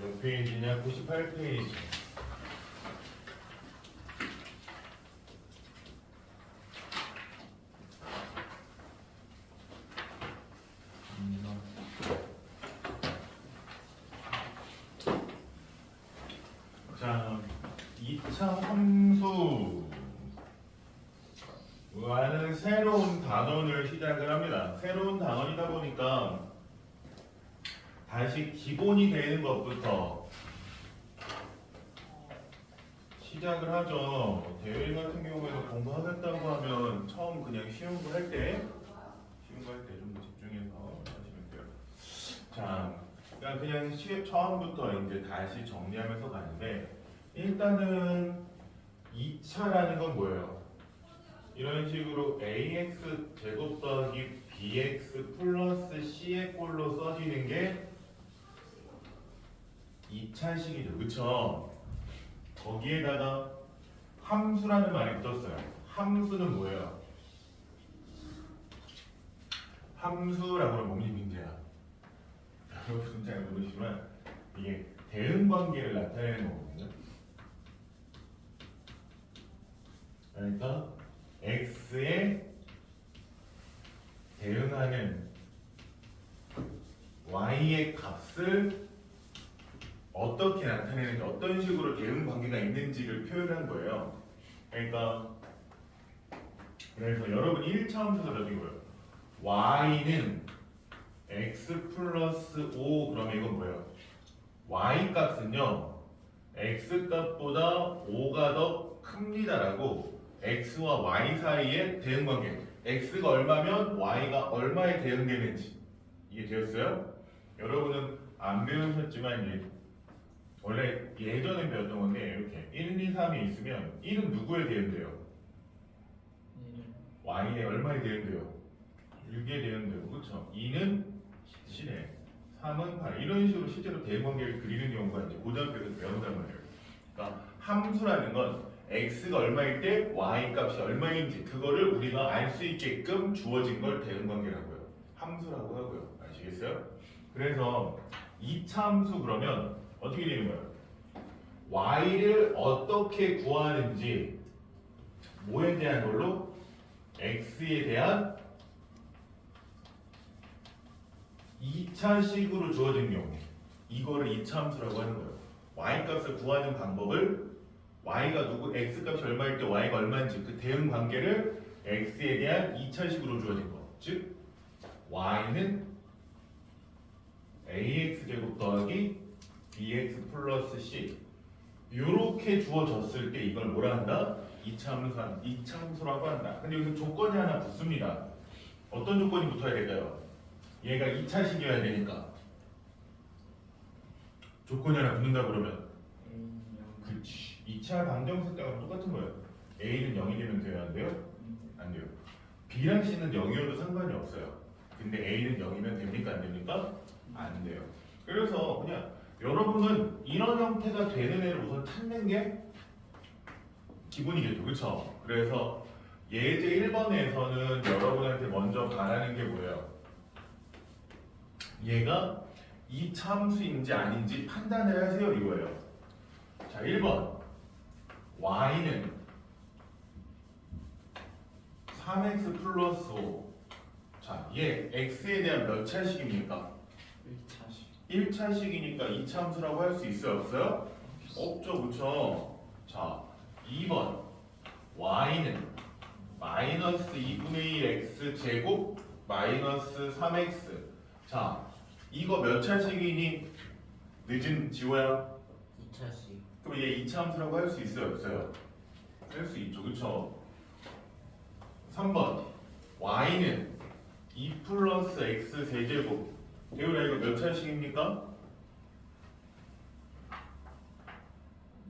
몇 페이지냐? 98페이지. 자, 2차 함수와는 새로운 단원을 시작을 합니다. 새로운 단원이다 보니까 다시 기본이 되는 것부터 시작을 하죠. 대회 같은 경우에는 공부하겠다고 하면 처음 그냥 쉬운 거 할 때 좀 더 집중해서 하시면 돼요. 자, 그냥 처음부터 이제 다시 정리하면서 가는데 일단은 2차라는 건 뭐예요? 이런 식으로 ax 제곱 더하기 bx 플러스 c의 꼴로 써지는 게 2차식이죠. 그쵸? 거기에다가 함수라는 말이 붙었어요. 함수는 뭐예요? 함수라고 하면 몸이 문제야. 여러분 잘 모르시지만 이게 대응 관계를 나타내는 거거든요. 그러니까 x에 대응하는 y의 값을 어떻게 나타내는지, 어떤 식으로 대응 관계가 있는지를 표현한 거예요. 그러니까 그래서 여러분 1차 함수가 저기고요. y는 x 플러스 5 그러면 이건 뭐예요? y 값은요 x 값보다 5가 더 큽니다라고 x와 y 사이의 대응 관계. x가 얼마면 y가 얼마에 대응되는지 이게 되었어요? 여러분은 안 배우셨지만 이제 원래 예전에 배웠던 건데 이렇게 1, 2, 3이 있으면 1은 누구에 대응돼요? y에 얼마에 대응돼요? 6에 대응되고, 그렇죠? 2는 7에 3은 8 이런 식으로 실제로 대응 관계를 그리는 경우가 이제 고등학교에서 배운단 말이에요. 그러니까 함수라는 건 x가 얼마일 때 y 값이 얼마인지 그거를 우리가 알 수 있게끔 주어진 걸 대응 관계라고요. 함수라고 하고요. 아시겠어요? 그래서 2차 함수 그러면 어떻게 되는 거예요? y를 어떻게 구하는지 뭐에 대한 걸로? x에 대한 2차식으로 주어진 경우 이거를 2차 함수라고 하는 거예요. y 값을 구하는 방법을 y가 누구 x 값이 얼마일 때 y가 얼마인지 그 대응 관계를 x에 대한 2차식으로 주어진 거. 즉 y는 ax 제곱 더하기 bx 플러스 c 이렇게 주어졌을 때 이걸 뭐라 한다? 2차 함수라고 한다. 근데 여기서 조건이 하나 붙습니다. 어떤 조건이 붙어야 될까요? 얘가 2차식이어야 되니까 조건이 하나 붙는다 그러면 그치 2차 방정식 때랑 똑같은 거예요. A는 0이 되면 돼요? 안 돼요? 안 돼요. B랑 C는 0이어도 상관이 없어요. 근데 A는 0이면 됩니까? 안 됩니까? 안 돼요. 그래서 그냥 여러분은 이런 형태가 되는 애를 우선 찾는 게 기본이겠죠. 그렇죠? 그래서 예제 1번에서는 여러분한테 먼저 바라는 게 뭐예요? 얘가 2차 함수인지 아닌지 판단을 하세요 이거예요. 자 1번 y는 3x 플러스 5 자, 얘 x에 대한 몇 차식입니까? 1차식이니까 2차 함수라고 할 수 있어요? 없어요? 없죠. 그쵸? 자 2번 y는 마이너스 2분의 1 x 제곱 마이너스 3x 자 이거 몇 차식이니? 늦은 지호야? 2차식. 그럼 얘 2차 함수라고 할 수 있어요? 없어요? 할 수 있죠. 그쵸? 3번 y는 2 플러스 x 세제곱 대우라 이거 몇 차식입니까?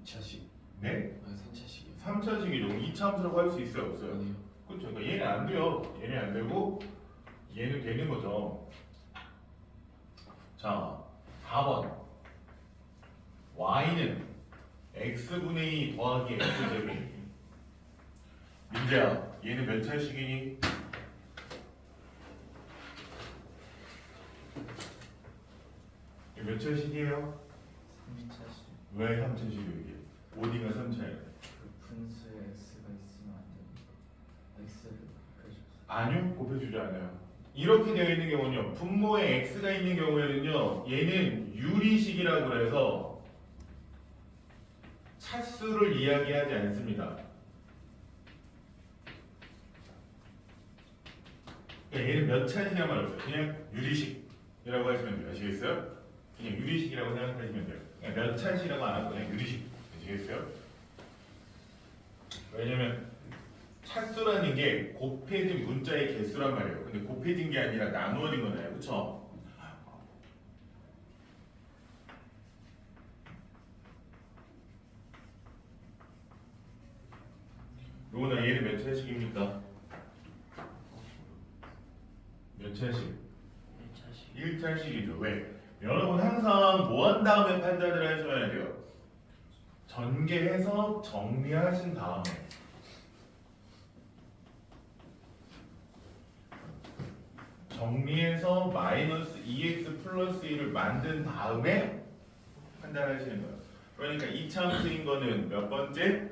2차식. 네? 아니 3차식이요. 3차식이죠. 2차 함수라고 할 수 있어요? 없어요? 아니요. 그쵸? 그러니까 얘는 안 돼요. 얘는 안 되고 얘는 되는 거죠. 자 4번 y는 x분의 2 더하기 x제곱 민재야 얘는 몇 차식이니? 얘 몇 차식이에요? 왜 3차식이 이게? 어디가 3차야? 그 분수에 x가 있으면 안 됩니까? x를 곱해줘서. 아니요, 곱해주지 않아요. 이렇게 되어 있는 경우는요, 분모에 x가 있는 경우에는요, 얘는 유리식이라고 해서 차수를 이야기하지 않습니다. 그러니까 얘는 몇 차식이란 말 없어요. 그냥 유리식이라고 하시면 돼요. 아시겠어요? 그냥 유리식이라고 생각하시면 돼요. 그냥 몇 차식이라고 안 하고 그냥 유리식. 아시겠어요? 왜냐면 차수라는 게 곱해진 문자의 개수란 말이에요. 근데 곱해진 게 아니라 나누어진 거잖아요. 그쵸? 요거는 얘는 몇 차식입니까? 몇 차식? 1차식. 1차식이죠. 왜? 여러분 항상 뭐 한 다음에 판단을 하셔야 돼요. 전개해서 정리하신 다음에 정리해서 마이너스 2x 플러스 1을 만든 다음에 판단하시는 거예요. 그러니까 이차함수인 거는 몇 번째?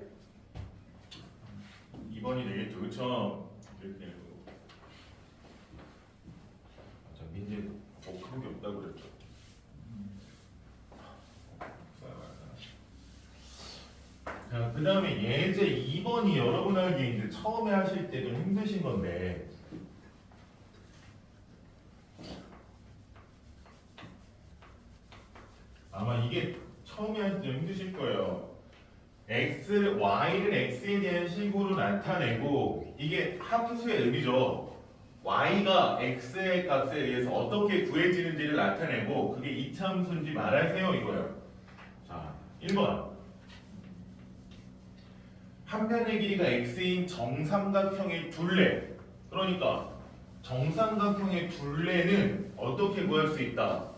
2번이 되겠죠. 그쵸? 이렇게 해도. 자, 민재 그런 게 없다고 그랬죠. 자, 그 다음에 예제 2번이 여러분에게 이제 처음에 하실 때 좀 힘드신 건데 아마 이게 처음에 하실 때 좀 힘드실 거예요. y를 x에 대한 식으로 나타내고 이게 함수의 의미죠. y가 x의 값에 의해서 어떻게 구해지는지를 나타내고 그게 이차함수인지 말하세요 이거예요. 자, 1번 한 변의 길이가 x인 정삼각형의 둘레. 그러니까 정삼각형의 둘레는 어떻게 구할 수 있다?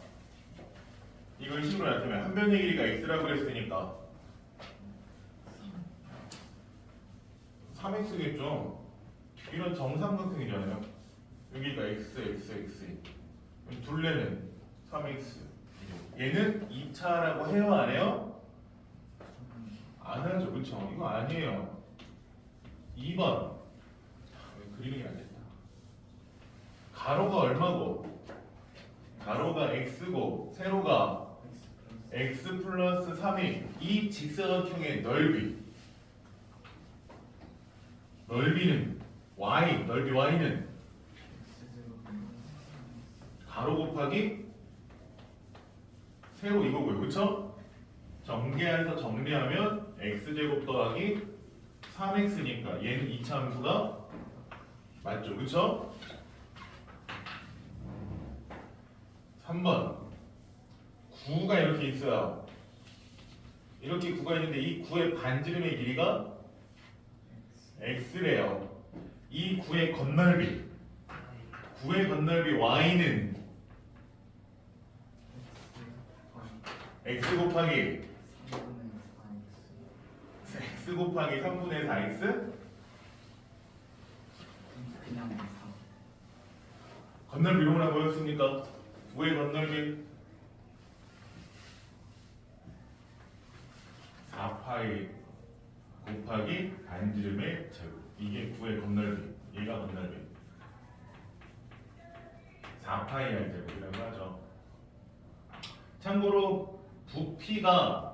이걸 식으로 나타내면 한 변의 길이가 x라고 그랬으니까 3x겠죠. 이런 정삼각형이잖아요. 여기가 x, x, x. 그럼 둘레는 3x. 얘는 2차라고 해요, 안 해요? 안 하죠, 그쵸? 이거 아니에요. 2번. 그리는 게 안 됐다. 가로가 얼마고? 가로가 x고, 세로가 x 플러스 3이 이 직사각형의 넓이. 넓이는 y, 넓이 y는 가로 곱하기 세로 이거고요, 그쵸? 전개해서 정리하면 x제곱 더하기 3x니까 얘는 이차함수가 맞죠, 그쵸? 3번 9가 이렇게 있어요. 이렇게 9가 있는데 이 9의 반지름의 길이가 x래요. 이 9의 건널비 9의 건널비 y는 x 곱하기 3분의 4x 그냥 4. 건널비 이름은 뭐였습니까? 9의 건널비 4파이 곱하기 반지름의 제곱. 이게 9의 건널비. 얘가 건널비 4파이의 제곱이라고 하죠. 참고로 부피가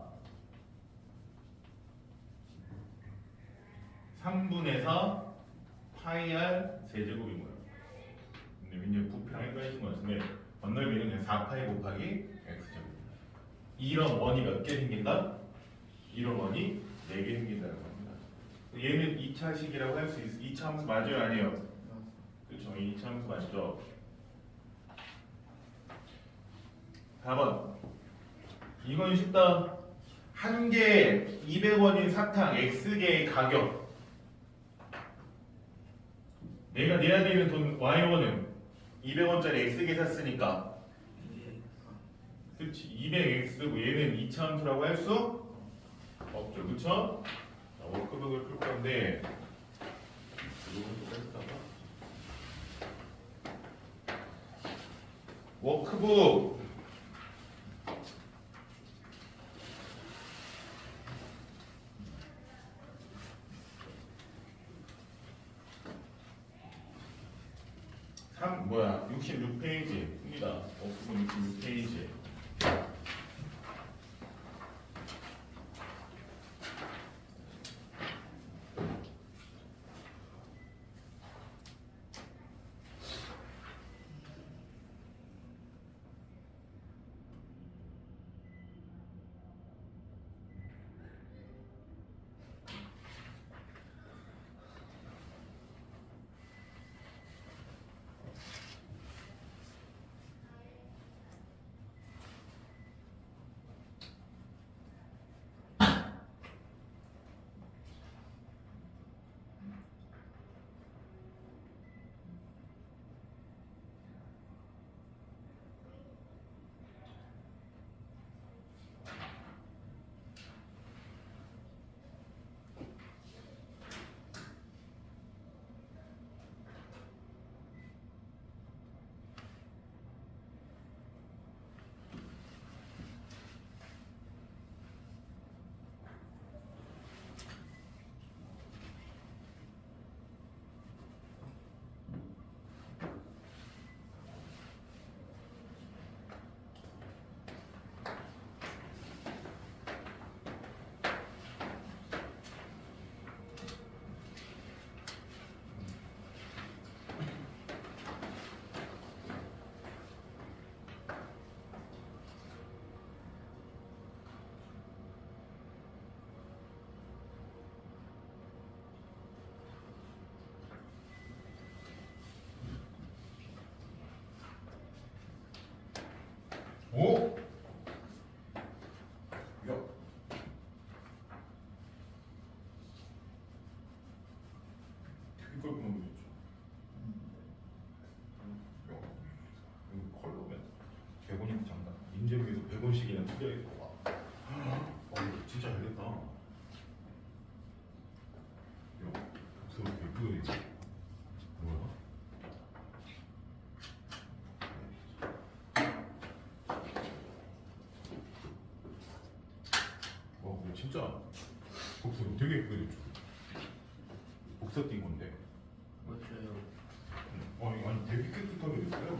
3분의 4 파이 r 세제곱인 거예요. 근데 왠지 부피랑 헷갈리신 것 같은데 건널비는 그냥 4파이 곱하기 x제곱. 이런 원이 몇 개 생긴다? 이런 원이 4개 생긴다는 겁니다. 얘는 2차식이라고 할 수 있어. 2차 함수 맞아요, 아니에요? 그렇죠. 2차 함수 맞죠. 4번. 이건 쉽다. 한 개에 200원인 사탕 X개의 가격. 내가 내야 되는 돈 Y원은 200원짜리 X개 샀으니까 그치 200X고 얘는 2차 함수라고 할 수 없죠. 그쵸? 자, 워크북을 풀 건데 이것도 뺄까봐. 워크북 뭐야 66페이지입니다. 부분 66페이지. 오? 야. 되게 깔끔한 거 있죠. 야, 이거 컬러면 100원이면 장난. 인제비에서 100원씩이나 투자했고 와. 이거 진짜 잘됐다. 야, 목소리 되게 예쁘게. 뭐야? 이거 진짜 복사 되게 예쁘게 됐죠. 복사 띈 건데. 맞아요. 아니 되게 깨끗하게 됐어요.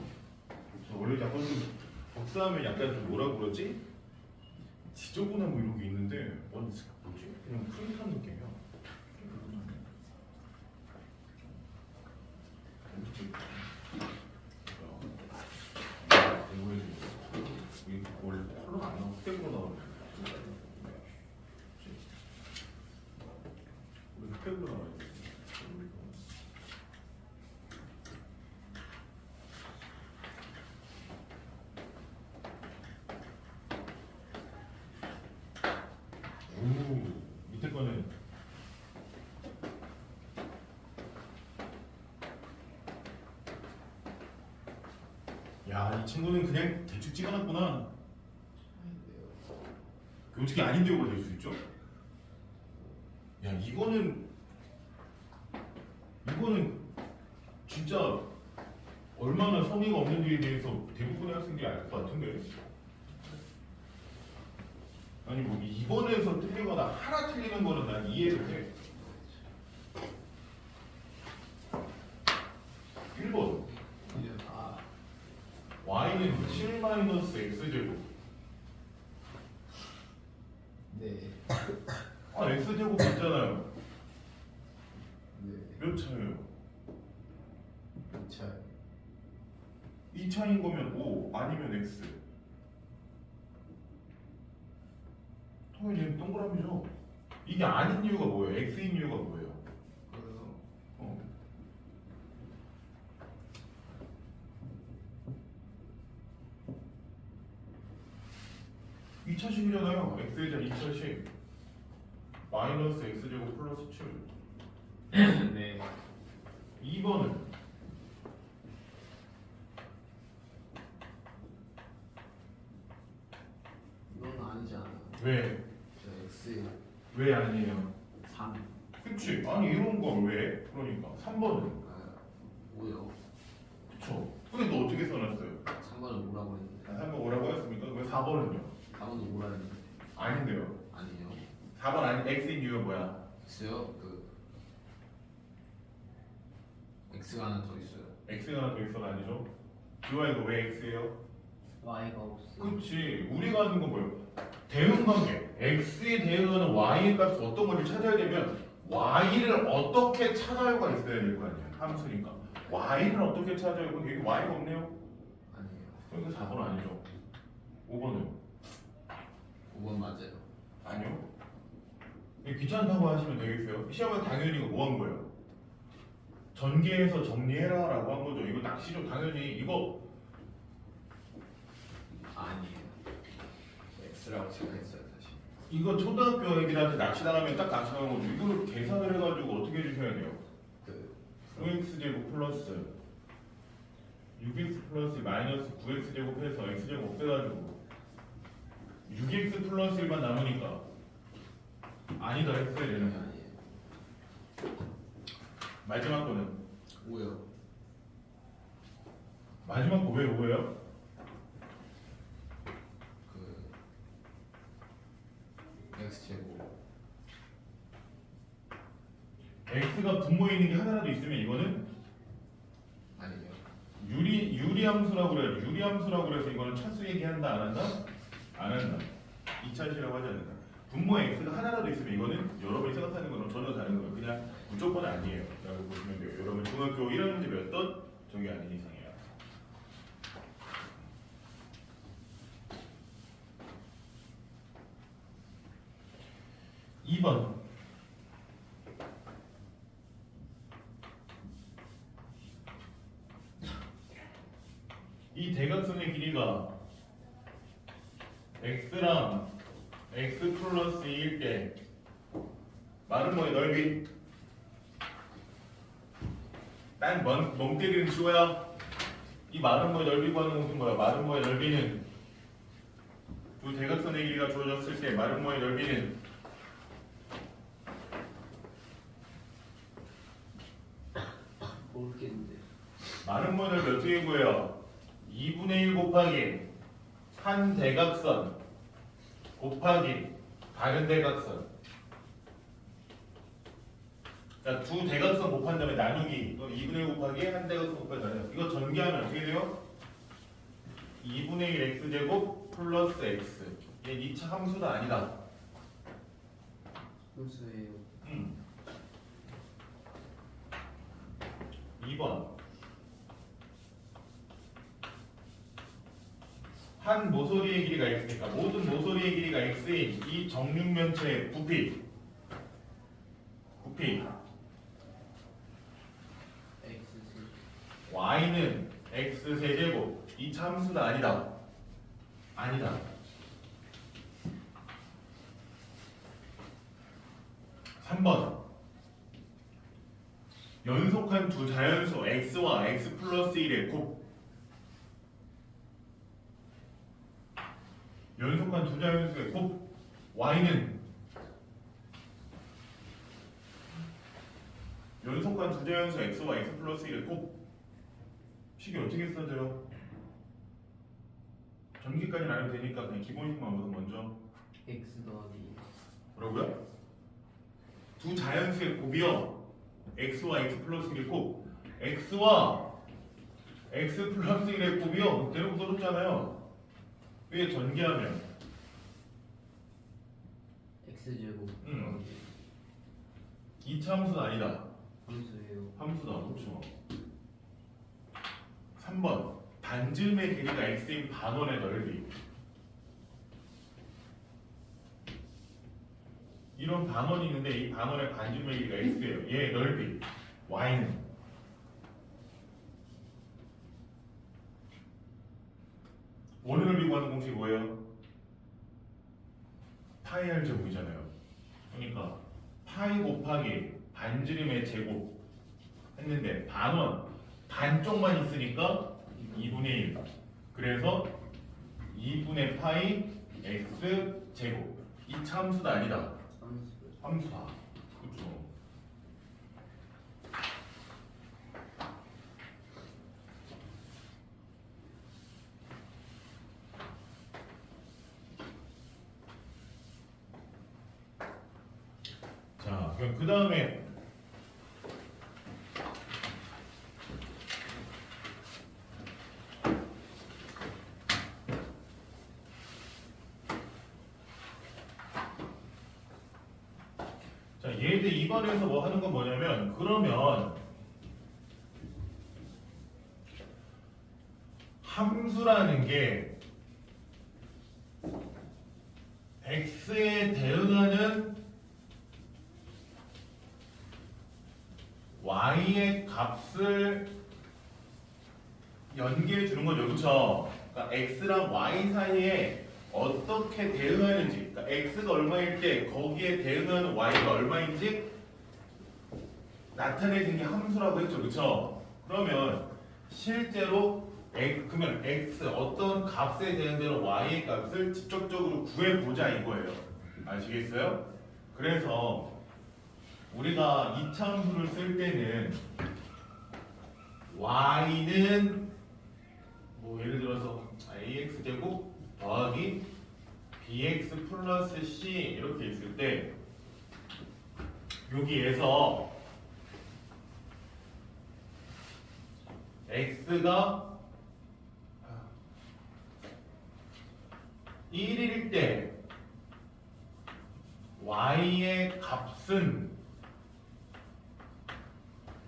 저 원래 약간 좀 복사하면 약간 좀 뭐라 그러지? 지저분한 뭐 이런 게 있는데 뭐지? 그냥 프린트한 느낌이야. 깨끗하네. 이거 원래 컬러 안 나오고 흑백으로 나오는 우리 흑백으로 나와야 돼. 오, 밑에 거는 야, 이 친구는 그냥 대충 찍어놨구나. 그 어떻게 아닌데요가 될 수 있죠? 야, 이거는 진짜 얼마나 성의가 없는지에 대해서 대부분의 학생들이 알 것 같은데. 아니 뭐 2번에서 틀리거나 하나 틀리는 거는 난 이해를 해. 1번 y는 7-x제곱. 네. 아 x제곱 있잖아요. 네. 몇 차예요? 2차. 2차인 거면 5 아니면 x. 당연히 동그라미죠. 이게 아닌 이유가 뭐예요? x인 이유가 뭐예요? 그래서 2차식이잖아요. x의 자 2차식 마이너스 x제곱 플러스 7. 네. 2번은 이건 아니잖아. 왜? 저 X 왜 아니에요? 3. 그치? 아니 이런 걸 왜? 그러니까 3번은 5요. 그쵸? 근데 또 어떻게 써놨어요? 3번은 5라고 했는데. 3번 오라고 했습니까? 왜 4번은요? 4번은 5라 했는데. 아닌데요. 아니에요. 4번 아니 x인 이유가 뭐야? X요? X가 하나 더 있어요. x가 하나 더 x가 아니죠? dy가 왜 x예요? y가 없어. 그렇지. 우리가 하는 건 뭐예요? 대응 관계. x에 대응하는 y의 값이 어떤 건지 찾아야 되면 y를 어떻게 찾아요가 있어야 될 거 아니야. 함수니까. y를 어떻게 찾아요? 그럼 여기 y가 없네요. 아니에요. 그러니까 4번 아니죠. 5번은 5번 맞아요. 아니요. 귀찮다고 하시면 되겠어요. 시험은 당연히 이거 뭐 한 거예요? 전개해서 정리해라 라고 한 거죠. 이거 낚시죠. 당연히 이거 아니에요. x라고 생각했어요 다시. 이거 초등학교 애들한테 낚시당하면 딱 낚시당한 거죠. 이거를 계산을 해가지고 어떻게 해주셔야 돼요? 그 5x제곱 플러스 6x 플러스 마이너스 9x제곱 해서 x제곱 없애가지고 6x 플러스 1만 남으니까 아니다 했어야 되는 거야. 아니에요. 마지막 거는 5요. 마지막 거 왜 5예요? 그 x제곱. x가 분모에 있는 게 하나라도 있으면 이거는 아니에요. 유리함수라고 그래요. 유리함수라고 그래서 이거는 차수 얘기한다 안 한다? 안 한다. 2차시라고 하지 않는다. 분모에 x가 하나라도 있으면 이거는 여러분이 생각하는 거랑 전혀 다른 거예요. 그냥 무조건 아니에요. 라고 보시면 돼요. 여러분 중학교 1학년 때 배웠던 저게 아닌 이상이에요. (2번) 이 대각선의 길이가 x랑 x 플러스 2일 때 마른 뭐의 넓이 난 멍때리는 치고야 이 마른 뭐의 넓이 구하는 공식 뭐야? 마른 뭐의 넓이는 두 대각선의 길이가 주어졌을 때 마른 뭐의 넓이는 모르겠는데. 마른 뭐의 넓이 어떻게 구해요? 2분의 1 곱하기 한 대각선 곱하기 다른 대각선. 자, 두 대각선 곱한 다음에 나누기. 2분의 1 곱하기 한 대각선 곱하기 다른 대각선. 이거 전개하면 어떻게 돼요? 2분의 1 x제곱 플러스 x. 얘 2차 함수가 아니다. 함수예요. 2번. 한 모서리의 길이가 x니까 모든 모서리의 길이가 x인 이 정육면체의 부피 x제곱. y는 x 세제곱 이 참수가 아니다. 3번 연속한 두 자연수 x와 x 플러스 1의 곱. 연속한 두 자연수의 곱 y는 연속한 두 자연수 x와 x 플러스 1의 곱. 식이 어떻게 써져요? 전기까지는 안 해도 되니까 그냥 기본식만 보고 먼저 x 더하기. 뭐라고요? 두 자연수의 곱이요 x와 x 플러스 1의 곱. x와 x 플러스 1의 곱이요 대놓고 써줬잖아요. 위에 전개하면 x제곱. 음. 2차 함수는 아니다. 함수예요. 함수다. 그렇죠. 3번 반지름의 길이가 x인 반원의 넓이. 이런 반원이 있는데 이 반원의 반지름의 길이가 x예요. 얘의 넓이 y는 원의 넓이 구하는 공식이 뭐예요? 파이 r 제곱이잖아요. 그러니까 파이 곱하기 반지름의 제곱 했는데 반원 반쪽만 있으니까 2분의 1. 그래서 2분의 파이 x 제곱. 이 참수가 아니다. 함수예요. 함수다. 그렇죠. 자, 그럼 그 다음에 얘들 2번에서 뭐 하는 건 뭐냐면 그러면 함수라는 게 x에 대응하는 y의 값을 연계해 주는 거죠, 그렇죠? 그러니까 x랑 y 사이에 어떻게 대응하는지, 그러니까 x가 얼마일 때 거기에 대응하는 y가 얼마인지 나타내는 게 함수라고 했죠, 그렇죠? 그러면 실제로 그러면 x 어떤 값에 대응되는 y의 값을 직접적으로 구해보자 이거예요. 아시겠어요? 그래서 우리가 이차함수를 쓸 때는 y는 뭐 예를 들어서 ax 제곱 더하기 bx 플러스 c 이렇게 있을 때 여기에서 x가 1일 때 y의 값은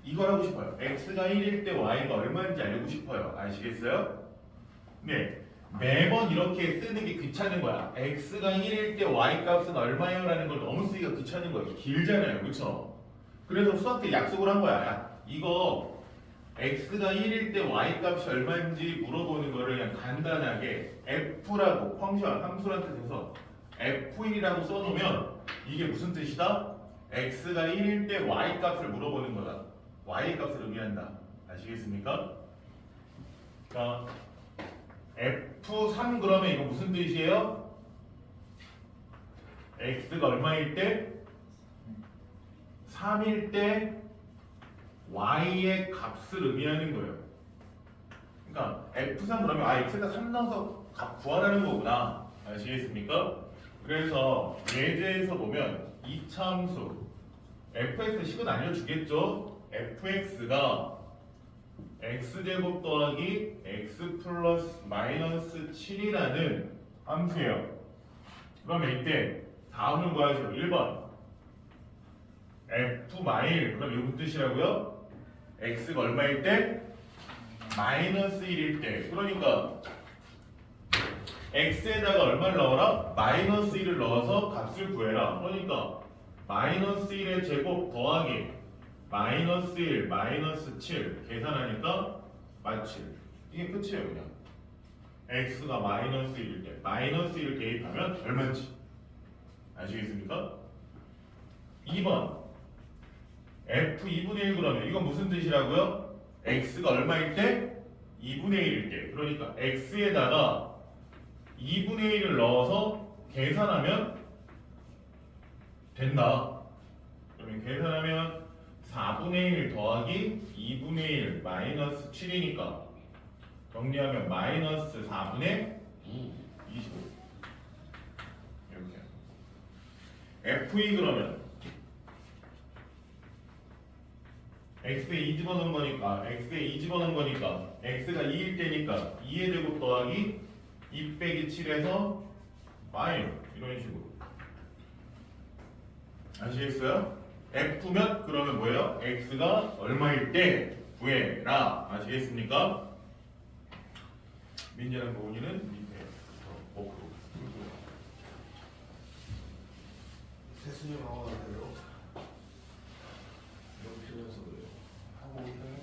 이걸 하고 싶어요. x가 1일 때 y가 얼마인지 알고 싶어요. 아시겠어요? 네. 매번 이렇게 쓰는 게 귀찮은 거야. x가 1일 때 y 값은 얼마예요? 라는 걸 너무 쓰기가 귀찮은 거예요. 길잖아요. 그렇죠? 그래서 수학 때 약속을 한 거야. 야, 이거 x가 1일 때 y 값이 얼마인지 물어보는 거를 그냥 간단하게 f라고 펑션 함수란 뜻에서 f1이라고 써놓으면 이게 무슨 뜻이다? x가 1일 때 y 값을 물어보는 거다. y 값을 의미한다. 아시겠습니까? 자, F3 그러면 이거 무슨 뜻이에요? x가 얼마일 때? 3일 때 y의 값을 의미하는 거예요. 그러니까 F3 그러면 x가 3 넣어서 값 구하라는 거구나. 아시겠습니까? 그래서 예제에서 보면 이차함수 fx 식은 알려주겠죠? fx가 x제곱 더하기 x 플러스 마이너스 7이라는 함수예요. 그러면 이때 다음을 구하죠. 1번 f 마일 그럼 이거 무슨 뜻이라고요? x가 얼마일 때? 마이너스 1일 때. 그러니까 x에다가 얼마를 넣어라? 마이너스 1을 넣어서 값을 구해라. 그러니까 마이너스 1의 제곱 더하기 마이너스 1 마이너스 7 계산하니까 마칠. 이게 끝이에요. 그냥 x가 마이너스 1일 때 마이너스 1을 대입하면 얼마인지 아시겠습니까? 2번 f 2분의 1 그러면 이건 무슨 뜻이라고요? x가 얼마일 때? 2분의 1일 때. 그러니까 x에다가 2분의 1을 넣어서 계산하면 된다. 그러면 계산하면 4분의 1 더하기 2분의 1 마이너스 7이니까 정리하면 마이너스 4분의 25 이렇게. f2 그러면 x에 2 집어넣은 거니까 x에 2 집어넣은 거니까 x가 2일 때니까 2의 제곱 더하기 2 빼기 7에서 마이너 이런 식으로. 아시겠어요? f면 그러면 뭐예요? x가 얼마일 때 구해라. 아시겠습니까? 민재랑 고은이는 밑에 목으로. 세순이 나와야 돼요. 이렇게 해서 그래요. 하고 있어요.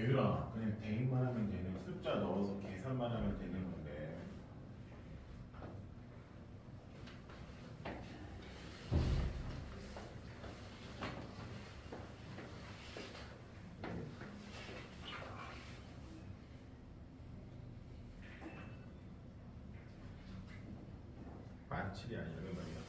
배율아 그냥 대입만 하면 되는 숫자 넣어서 계산만 하면 되는 건데 마칠이 아니라 말이야.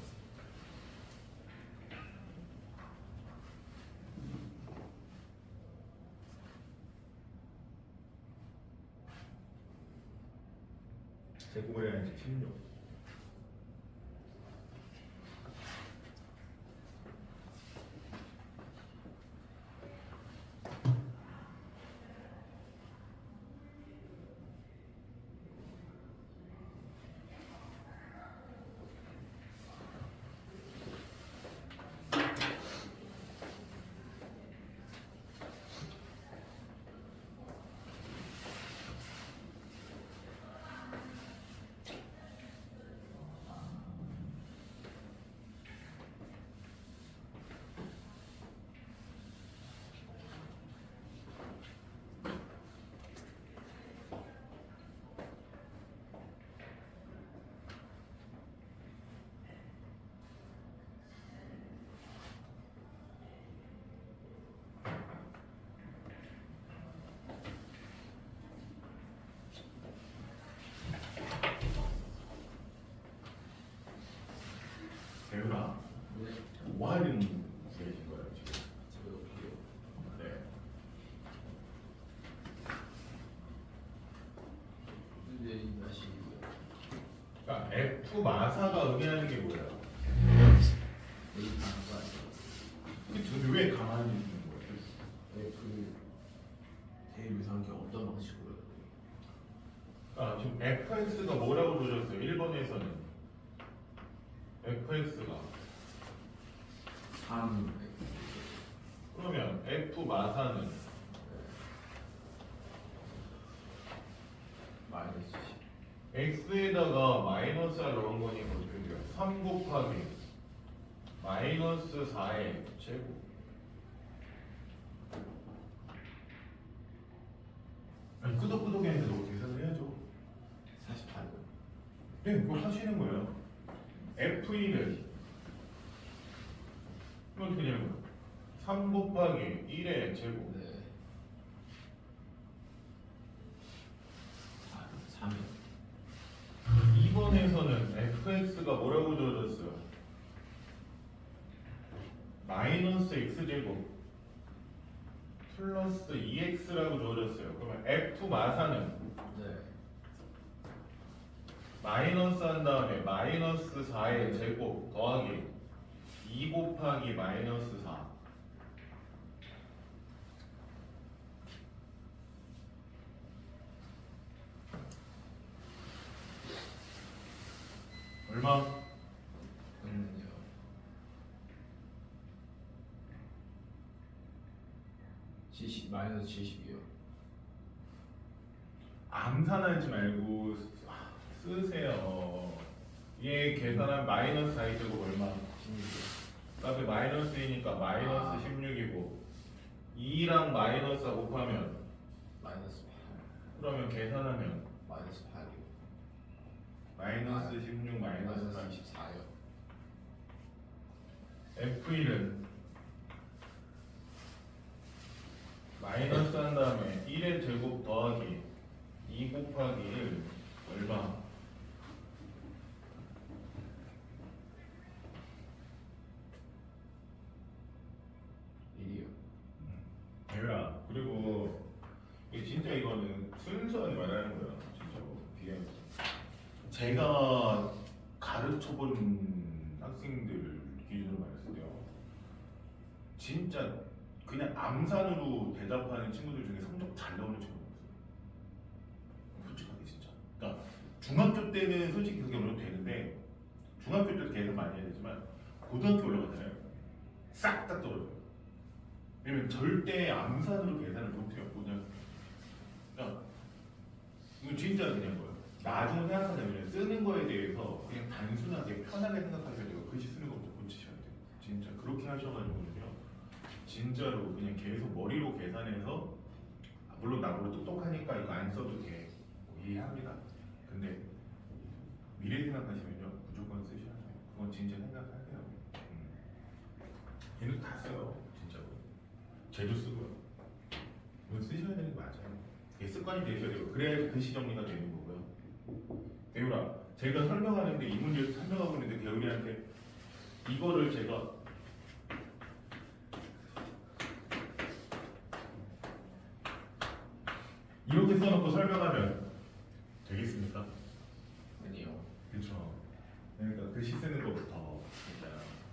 제곱을 해야지 16. 배우라 네. 뭐 하는 계신 거예요 지금? 제가 어떻게요? 네. 근데 이 맛이고요. 그러니까 F 마사가 의미하는 게 뭐예요? A 단가 아니에요. 근데 왜 가만히 있는 거예요? 그 대입 이상한 게 어떤 방식으로 해요? 아 지금 fx가 뭐라고 주셨어요? 1번에서는 fx가 3 그러면 f 마사는 마이너스 10. x에다가 마이너스 r 넣은 거니까 어떻게 돼요? 3 곱하기 마이너스 4의 제곱. 아니 끄덕끄덕 했는데 너 계산을 해야죠. 48요. 네, 그거 하시는 거예요. f1은 어떻게 되냐면 3 곱하기 1의 제곱. 네. 3이요. 2번에서는 fx가 뭐라고 주어졌어요? 마이너스 x제곱 플러스 2x라고 주어졌어요. 그러면 f 마사는 네. 마이너스 한 다음에 마이너스 4의 제곱 더하기 2 곱하기 마이너스 4. 얼마? 그러면요. 마이너스 70이요. 암산하지 말고 쓰세요. 얘 계산한 마이너스 4의 제곱 얼마? 16이요. 그 앞에 마이너스 2니까 마이너스 16이고 2랑 마이너스 4 곱하면 마이너스 8. 그러면 계산하면 마이너스 8이요. 마이너스 16 마이너스 8. 24요. F1은 마이너스 한 다음에 1의 제곱 더하기 2 곱하기 1 얼마? 대유야. 그리고 이게 진짜 이거는 순수하게 말하는 거야. 진짜로 비행. 제가 가르쳐본 학생들 기준으로 말했을 때요. 진짜 그냥 암산으로 대답하는 친구들 중에 성적 잘 나오는 친구가 없어요. 솔직하게 진짜. 그러니까 중학교 때는 솔직히 그게 어느 정도 되는데 중학교 때도 계산 많이 해야 되지만 고등학교 올라가잖아요. 싹 다 떨어져요. 왜냐면 절대 암산으로 계산을 못해요. 그냥 이건 진짜 그냥 거예요. 나중에 생각하자면 쓰는 거에 대해서 그냥 단순하게 편하게 생각하셔야 되고 글씨 쓰는 거부터 고치셔야 돼요. 진짜 그렇게 하셔가지고는요. 진짜로 그냥 계속 머리로 계산해서 물론 나보고 똑똑하니까 이거 안 써도 돼. 뭐 이해합니다. 근데 미래 생각하시면요 무조건 쓰셔야 돼요. 그건 진짜 생각해야 돼요. 얘는 다 써요 진짜로. 쟤도 쓰고요. 이건 쓰셔야 되는 거 맞아요. 이게 습관이 되셔야 되고 그래야 글씨 정리가 되는 거고요. 대우라 제가 설명하는데 이 문제를 설명하고 있는데 대우리한테 이거를 제가 이렇게 써놓고 설명하면 되겠습니까? 아니요. 그렇죠. 그러니까 글씨 쓰는 것부터 진짜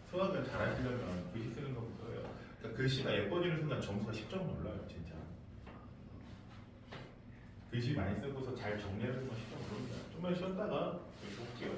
수학을 잘하시려면 글씨 쓰는 것부터예요. 그러니까 글씨가 예뻐지는 순간 점수가 10점 올라요, 진짜. 글씨 많이 쓰고서 잘 정리하는 건 10점 오릅니다. 좀만 쉬었다가 이렇게 볼게요.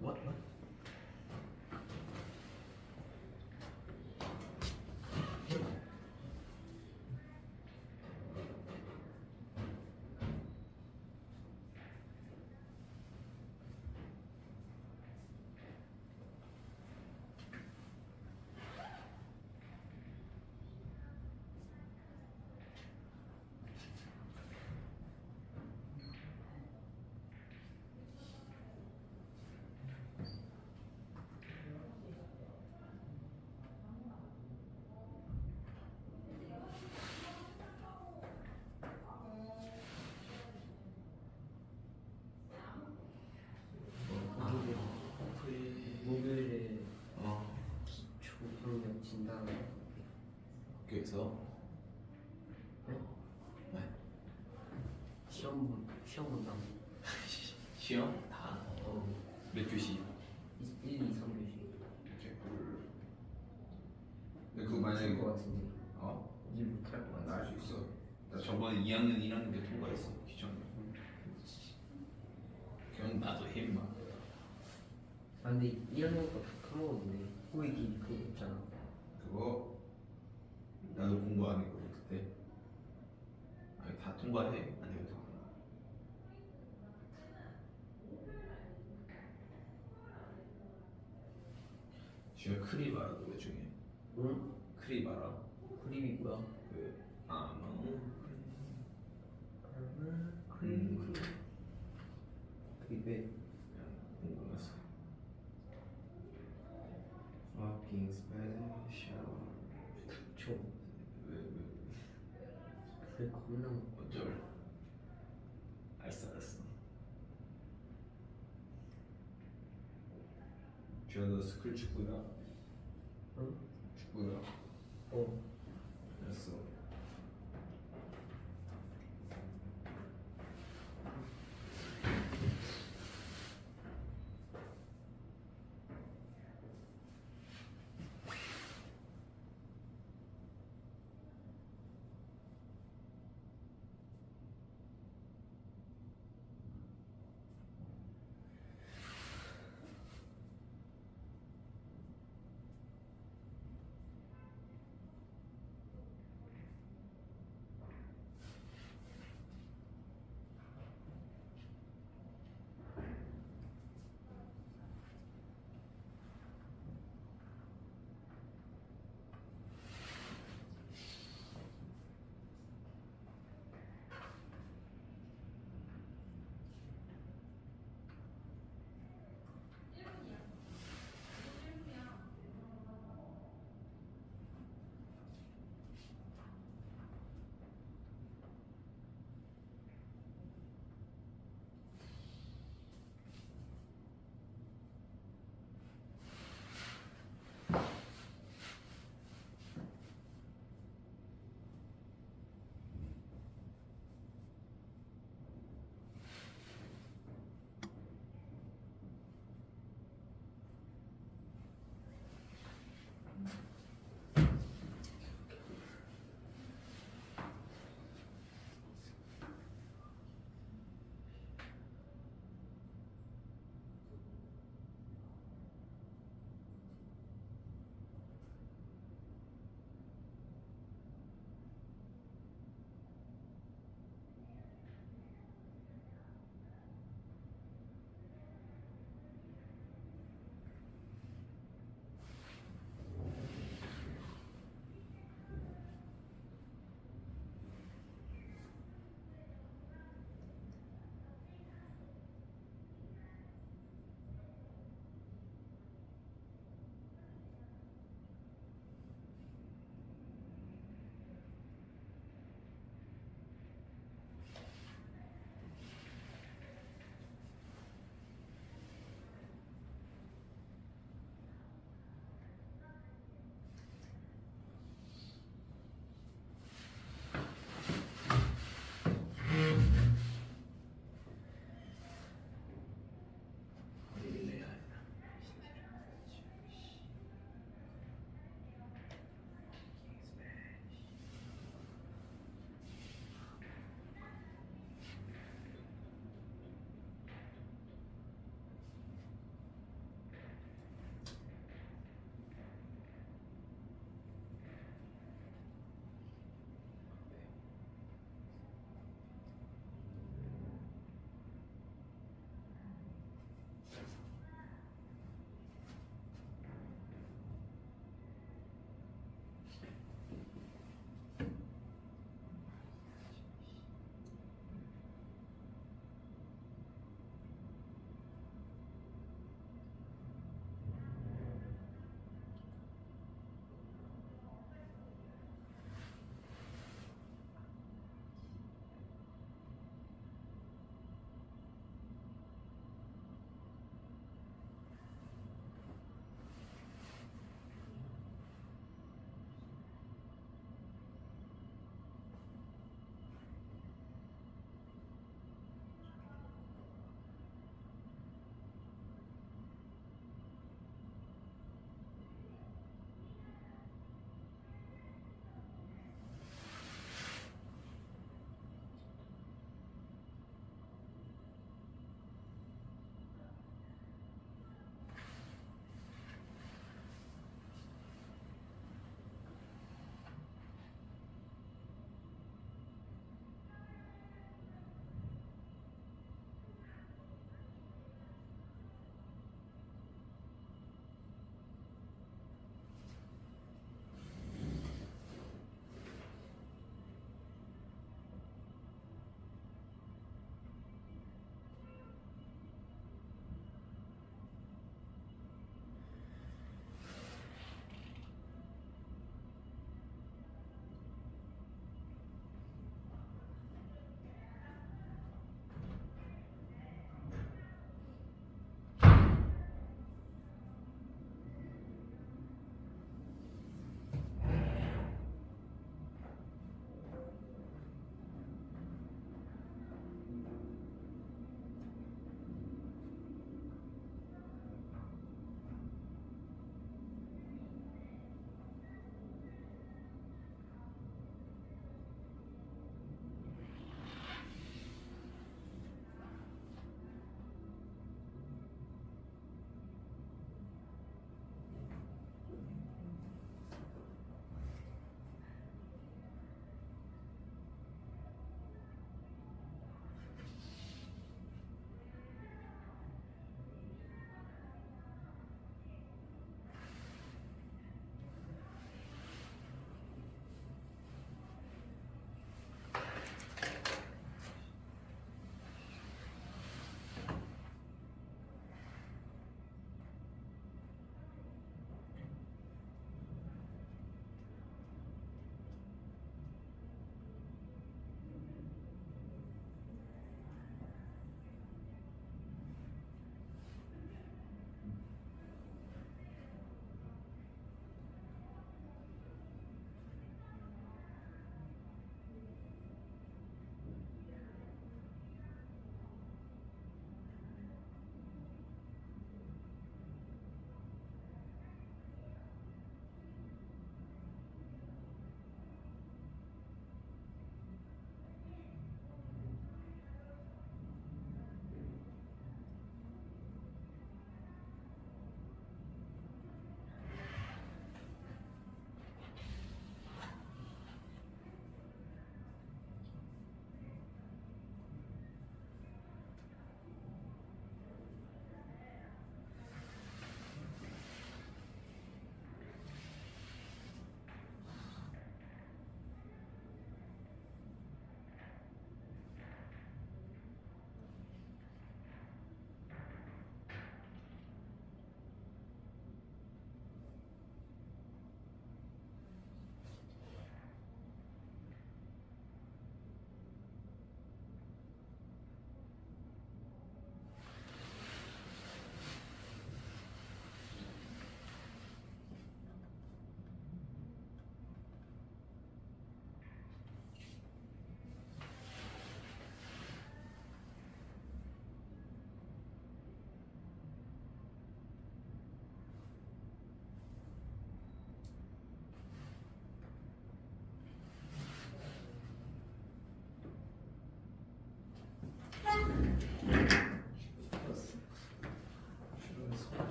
What? 목요일에 어. 기초 학력 진단 학교에서 시험 본다고. 시험 다. 몇 교시? 1, 2, 3교시. 개꿀. 근데 그거 만약에 것 같은데. 일 못할 것 같아. 나 할 수 있어. 나 저번에 2학년 1학년 때 통과했어. 기존. 그냥 나도 해마. 아 근데 1학년 거 다 까먹었는데 후회기 그거 있잖아. 그거 나도 공부 안 했거든 그때. 아니 다 통과해. 안 되면 통과. 지금 크립 알아 노래 중에. 응? 크립 알아? 그림이 뭐야? 그 아마 그림 그게 왜? 그냥 궁금했어. Fucking special. 저 왜 그게 겁나 어쩔? 알았어. 주야 너 스쿨 축구야? 응? 축구야? 어 알았어.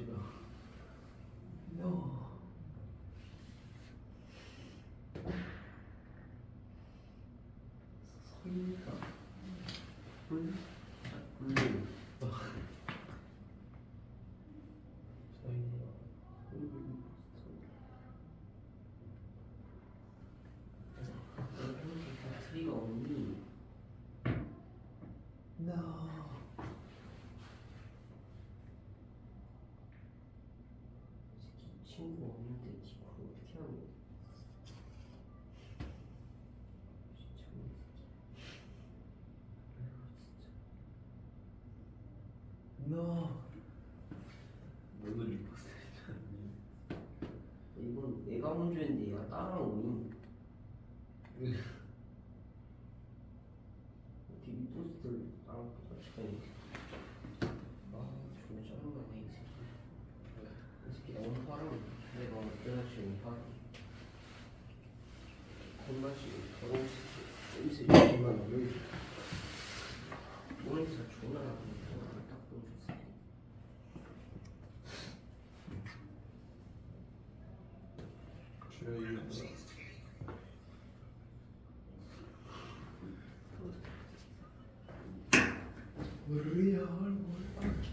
싫어. No. 서인이가 꿀? 꿀. 서인이가 꿀. 트리가 없니? No. 친구 없는데 디코를 어떻게 하니? 진짜 No. 너도 리포스트했잖니. 이건 내가 문제인데 얘가 따라오니? 어떻게 리포스트를 따라오고 시간이? 아 존나 짜증나네 이 새끼. 이 새끼 너무 화를 내가 어쩌다 지금 화를 겁나시 더러운 새끼 냄새 존나 나는 모니터 존나 나는 딱 보여줬어. 우리야 얼굴 밖에.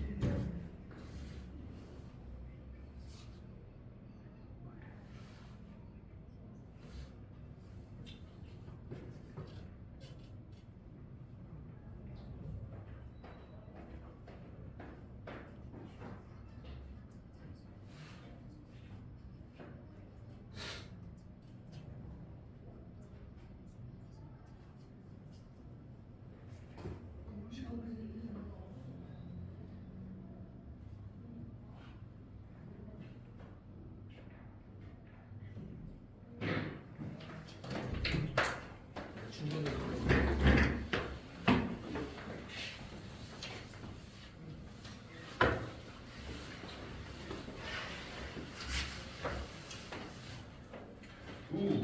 우.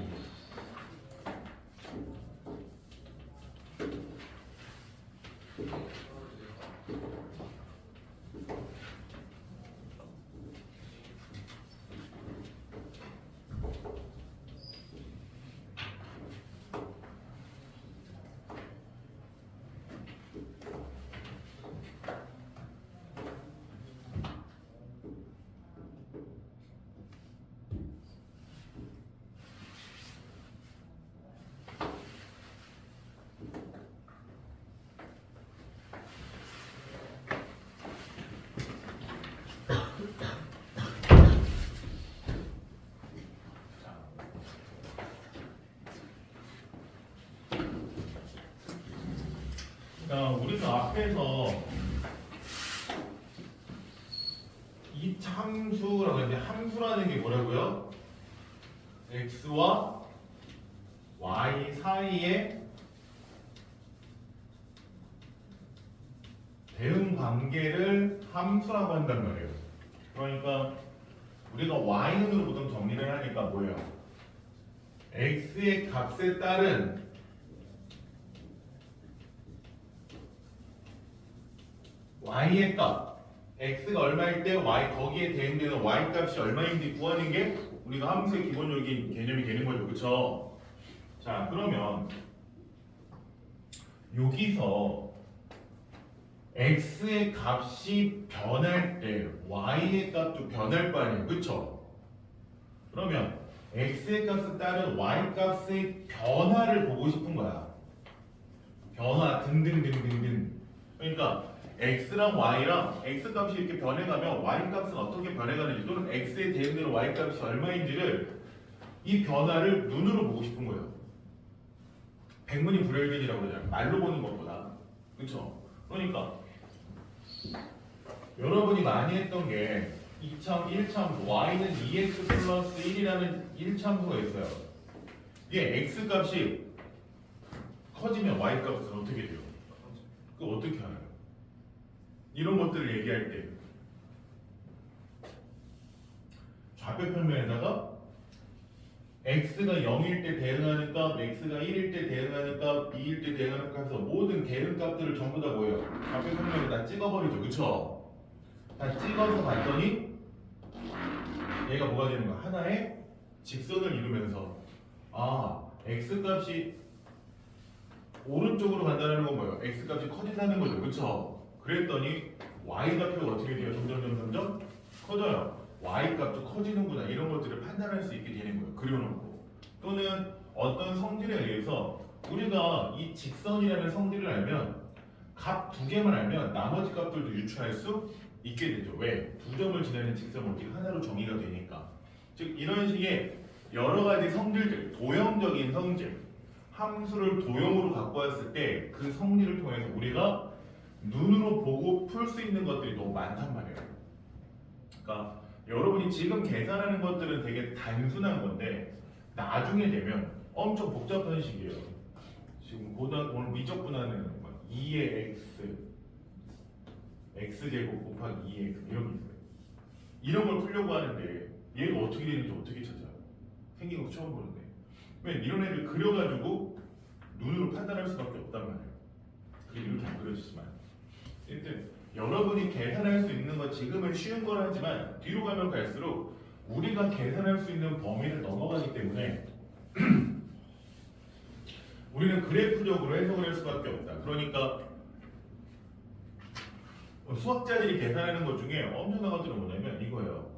자, 우리는 앞에서 이 함수라고 했는데 함수라는 게 뭐라고요? x와 y 사이의 대응 관계를 함수라고 한단 말이에요. 그러니까 우리가 y는으로 보통 정리를 하니까 뭐예요? x의 값에 따른 y의 값, x가 얼마일 때 y 거기에 대응되는 y 값이 얼마인지 구하는 게 우리가 함수의 기본적인 개념이 되는 거죠, 그렇죠? 자, 그러면 여기서 x의 값이 변할 때 y의 값도 변할 거 아니에요, 그렇죠? 그러면 x의 값에 따른 y 값의 변화를 보고 싶은 거야. 변화 등등등등등. 그러니까 x랑 y랑 x 값이 이렇게 변해가면 y 값은 어떻게 변해가는지 또는 x에 대응되는 y 값이 얼마인지를 이 변화를 눈으로 보고 싶은 거예요. 백문이 불여일견이라고 그러잖아요. 말로 보는 것보다. 그렇죠? 그러니까 여러분이 많이 했던 게 2참, 1참, y는 2x 플러스 1이라는 1참수가 있어요. 이게 x 값이 커지면 y 값은 어떻게 돼요? 그거 어떻게 알아요? 이런 것들을 얘기할 때 좌표평면에다가 x가 0일 때 대응하는 값, x가 1일 때 대응하는 값, 2일 때 대응하는 값 해서 모든 대응 값들을 전부 다 뭐예요? 좌표평면에 다 찍어버리죠. 그쵸? 다 찍어서 봤더니 얘가 뭐가 되는 거야? 하나의 직선을 이루면서 x 값이 오른쪽으로 간다는 건 뭐예요? x 값이 커진다는 거죠, 그렇죠? 그랬더니 y 값이 어떻게 돼요? 점점 커져요. y 값도 커지는구나 이런 것들을 판단할 수 있게 되는 거예요. 그려놓고 또는 어떤 성질에 의해서 우리가 이 직선이라는 성질을 알면 값 두 개만 알면 나머지 값들도 유추할 수 있게 되죠. 왜? 두 점을 지나는 직선 모티가 하나로 정의가 되니까. 즉 이런 식의 여러 가지 성질들, 도형적인 성질, 함수를 도형으로 갖고 왔을 때 그 성질을 통해서 우리가 눈으로 보고 풀 수 있는 것들이 너무 많단 말이에요. 그러니까 여러분이 지금 계산하는 것들은 되게 단순한 건데 나중에 되면 엄청 복잡한 식이에요. 지금 오늘 미적분하는 2의 x제곱 곱하기 2x 이런 게 있어요. 이런 걸 풀려고 하는데 얘가 어떻게 되는지 어떻게 찾아요? 생긴 거 처음 보는데 왜 이런 애를 그려가지고 눈으로 판단할 수밖에 없단 말이에요. 그게 이렇게 안 그려지지만 일단 여러분이 계산할 수 있는 건 지금은 쉬운 걸 하지만 뒤로 가면 갈수록 우리가 계산할 수 있는 범위를 넘어가기 때문에 우리는 그래프적으로 해석을 할 수밖에 없다. 그러니까 수학자들이 계산하는 것 중에 엄청난 것들은 뭐냐면 이거예요.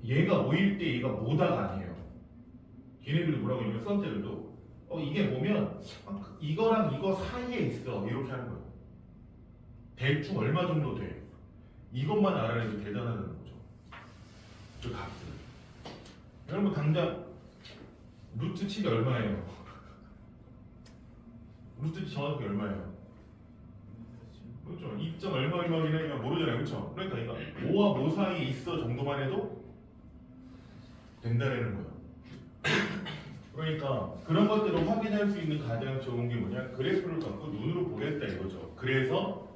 얘가 5일 때 얘가 뭐다가 아니에요. 걔네들도 뭐라고 하냐면 수학자들도 이게 보면 이거랑 이거 사이에 있어 이렇게 하는 거예요. 대충 얼마 정도 돼. 이것만 알아내도 대단하다는 거죠. 그 값을. 여러분 당장 루트 7이 얼마예요? 루트 7 정확히 얼마예요? 그렇죠. 2점 얼마긴 하면 모르잖아요. 그렇죠? 그러니까 이거 5와 5 사이에 있어 정도만 해도 된다는 거예요. 그러니까 그런 것들을 확인할 수 있는 가장 좋은 게 뭐냐? 그래프를 갖고 눈으로 보겠다 이거죠. 그래서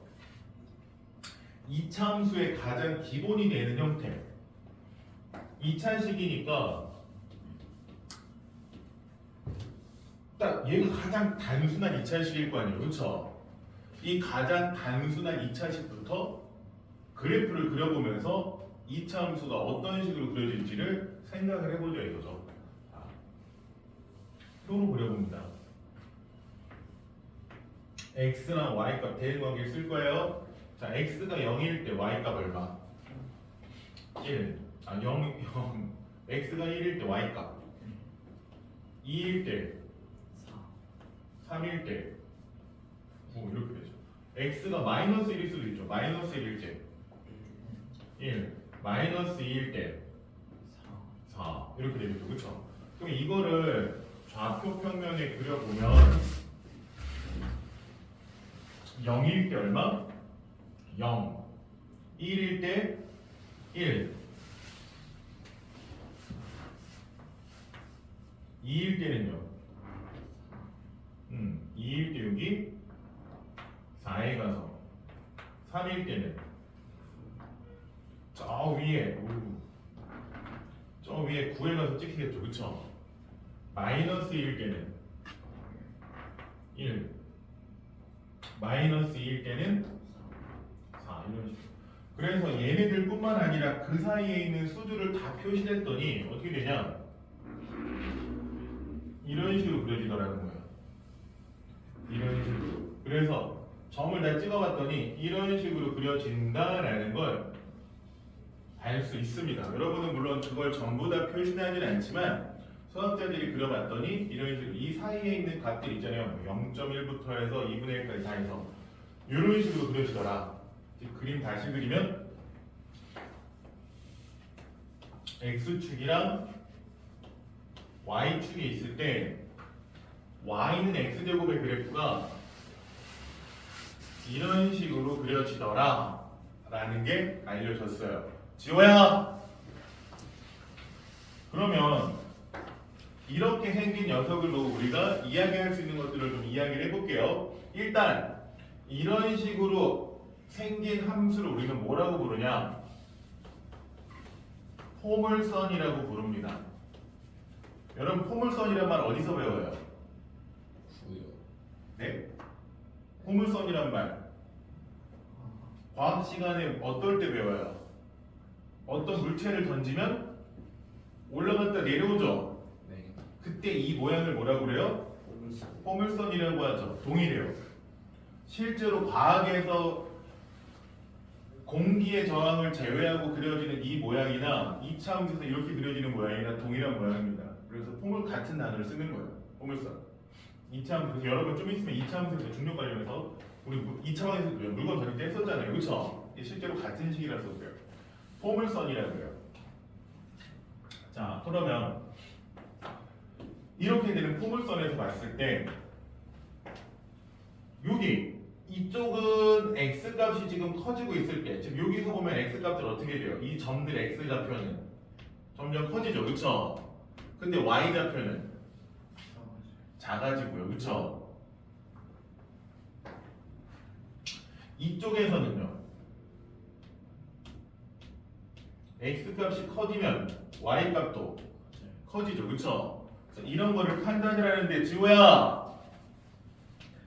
이차함수의 가장 기본이 되는 형태 2차식이니까 딱 얘가 가장 단순한 2차식일 거 아니에요. 그렇죠? 이 가장 단순한 2차식부터 그래프를 그려보면서 2차함수가 어떤 식으로 그려질지를 생각을 해보자 이거죠. 표로 그려봅니다. x랑 y값 대응관계 쓸 거예요. 자, x가 0일 때 y값 얼마? 1. x가 1일 때 y값 2일 때 3일 때 9 이렇게 되죠. x가 마이너스 1일 수도 있죠. 마이너스 1일 때 1, 마이너스 2일 때 4 이렇게 되겠죠. 그렇죠? 그럼 이거를 좌표 평면에 그려보면 0일 때 얼마? 0 1일 때 1 2일 때는요 2일 때 여기 4에 가서 3일 때는 저 위에 9에 가서 찍히겠죠. 그쵸? 마이너스 1일 때는 1 마이너스 2일 때는 4 이런 식으로. 그래서 얘네들 뿐만 아니라 그 사이에 있는 수들을 다 표시했더니 어떻게 되냐 이런 식으로 그려지더라는 거예요. 이런 식으로. 그래서 점을 다 찍어봤더니 이런 식으로 그려진다라는 걸 알 수 있습니다. 여러분은 물론 그걸 전부 다 표시하지는 않지만 수학자들이 그려봤더니 이런 식으로 이 사이에 있는 값들 있잖아요. 0.1부터 해서 2분의 1까지 다 해서 이런 식으로 그려지더라. 그림 다시 그리면 x축이랑 y축이 있을 때 y는 x제곱의 그래프가 이런 식으로 그려지더라 라는 게 알려졌어요. 지호야! 그러면 이렇게 생긴 녀석을로 우리가 이야기할 수 있는 것들을 좀 이야기를 해볼게요. 일단 이런 식으로 생긴 함수를 우리는 뭐라고 부르냐? 포물선이라고 부릅니다. 여러분 포물선이란 말 어디서 배워요? 구요. 네? 포물선이란 말 과학 시간에 어떨 때 배워요? 어떤 물체를 던지면 올라갔다 내려오죠. 네. 그때 이 모양을 뭐라고 그래요? 포물선이라고 하죠. 동일해요. 실제로 과학에서 공기의 저항을 제외하고 그려지는 이 모양이나 이차원에서 이렇게 그려지는 모양이나 동일한 모양입니다. 그래서 포물 같은 단어를 쓰는 거예요. 포물선. 이차원 그래서 여러분 좀 있으면 이차원에서 중력 관련해서 우리 이차원에서 물건 다룰 때 했었잖아요. 그렇죠? 실제로 같은 식이라서 그래요. 포물선이라고 해요. 자, 그러면 이렇게 되는 포물선에서 봤을 때 여기 이쪽은 x 값이 지금 커지고 있을 때 지금 여기서 보면 x 값들 어떻게 돼요? 이 점들 x 좌표는 점점 커지죠, 그쵸? 근데 y 좌표는 작아지고요, 그쵸? 이쪽에서는요 x 값이 커지면 y 값도 커지죠, 그쵸? 그래서 이런 거를 판단을 하는데 지호야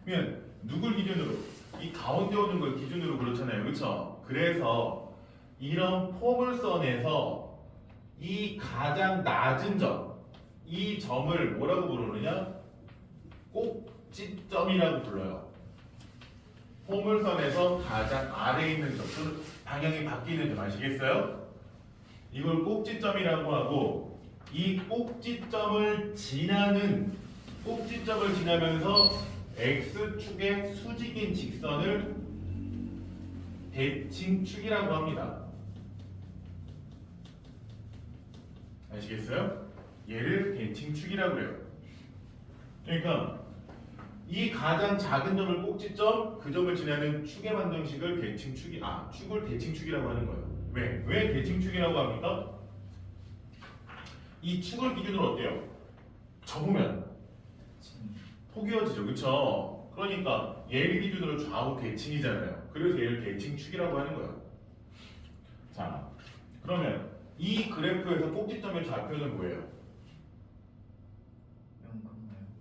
그러면 누굴 기준으로? 이 가운데 오는 걸 기준으로 그렇잖아요, 그렇죠? 그래서 이런 포물선에서 이 가장 낮은 점, 이 점을 뭐라고 부르느냐? 꼭지점이라고 불러요. 포물선에서 가장 아래에 있는 점, 그 방향이 바뀌는 점 아시겠어요? 이걸 꼭지점이라고 하고 이 꼭지점을 지나면서 x축의 수직인 직선을 대칭축이라고 합니다. 아시겠어요? 얘를 대칭축이라고 해요. 그러니까 이 가장 작은 점을 꼭지점, 그 점을 지나는 축의 방정식을 축을 대칭축이라고 하는 거예요. 왜 대칭축이라고 합니까? 이 축을 기준으로 어때요? 접으면 포개어지죠, 그쵸? 그러니까 얘를 기준으로 좌우 대칭이잖아요. 그래서 얘를 대칭축이라고 하는 거예요. 자, 그러면 이 그래프에서 꼭지점의 좌표는 뭐예요?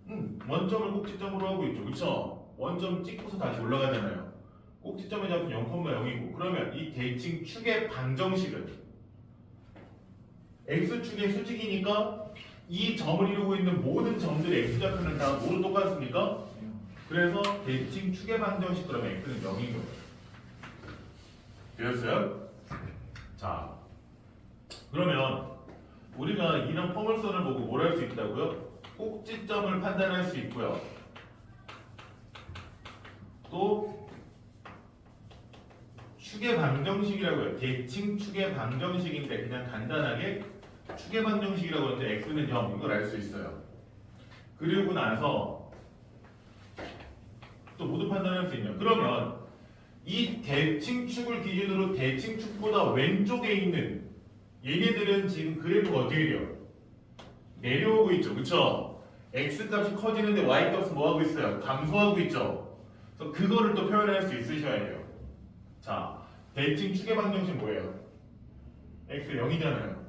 0,0. 원점을 꼭지점으로 하고 있죠, 그쵸? 원점 찍고서 다시 올라가잖아요. 꼭지점의 좌표는 0,0이고 그러면 이 대칭축의 방정식은 x축의 수직이니까 이 점을 이루고 있는 모든 점들의 x좌표는 다 모두 똑같습니까? 그래서 대칭축의 방정식 그러면 x는 0인 거예요. 되었어요? 자, 그러면 우리가 이런 포물선을 보고 뭘 할 수 있다고요? 꼭지점을 판단할 수 있고요. 또 축의 방정식이라고 해요. 대칭축의 방정식인데 그냥 간단하게 축의 방정식이라고 하는데 x는 0 이걸 알 수 있어요. 그리고 나서 또 모두 판단할 수 있냐? 그러면 이 대칭축을 기준으로 대칭축보다 왼쪽에 있는 얘네들은 지금 그래프가 어떻게 돼요? 내려오고 있죠, 그쵸? x 값이 커지는데 y 값은 뭐 하고 있어요? 감소하고 있죠. 그래서 그거를 또 표현할 수 있으셔야 돼요. 자, 대칭축의 방정식 뭐예요? x 0이잖아요.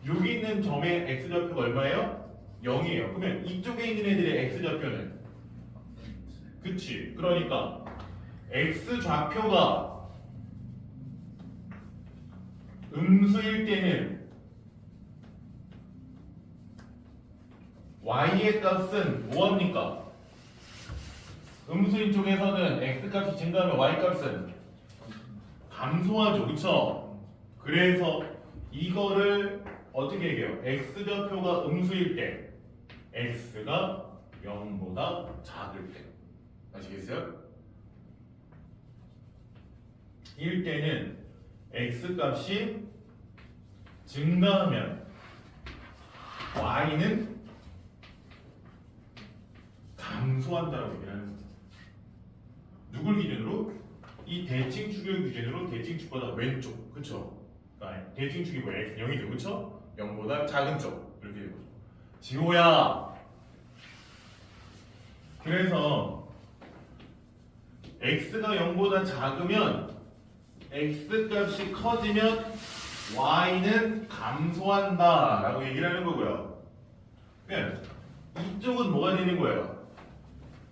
여기 있는 점의 x좌표가 얼마예요? 0이에요. 그러면 이쪽에 있는 애들의 x좌표는? 그치. 그러니까 x좌표가 음수일 때는 y의 값은 뭐합니까? 음수인 쪽에서는 x값이 증가하면 y값은 감소하죠. 그쵸? 그래서 이거를 어떻게 얘기해요? x좌표가 음수일 때 x가 0보다 작을 때 아시겠어요? 일 때는 x값이 증가하면 y는 감소한다고 얘기를 하는 거예요. 누굴 기준으로? 이 대칭축을 기준으로 대칭축보다 왼쪽, 그쵸? 그러니까 대칭축이 뭐야? x 0이죠, 그쵸? 0보다 작은 쪽 이렇게 되는 거죠. 지호야. 그래서 x가 0보다 작으면 x 값이 커지면 y는 감소한다 라고 얘기를 하는 거고요. 그러면 이쪽은 뭐가 되는 거예요?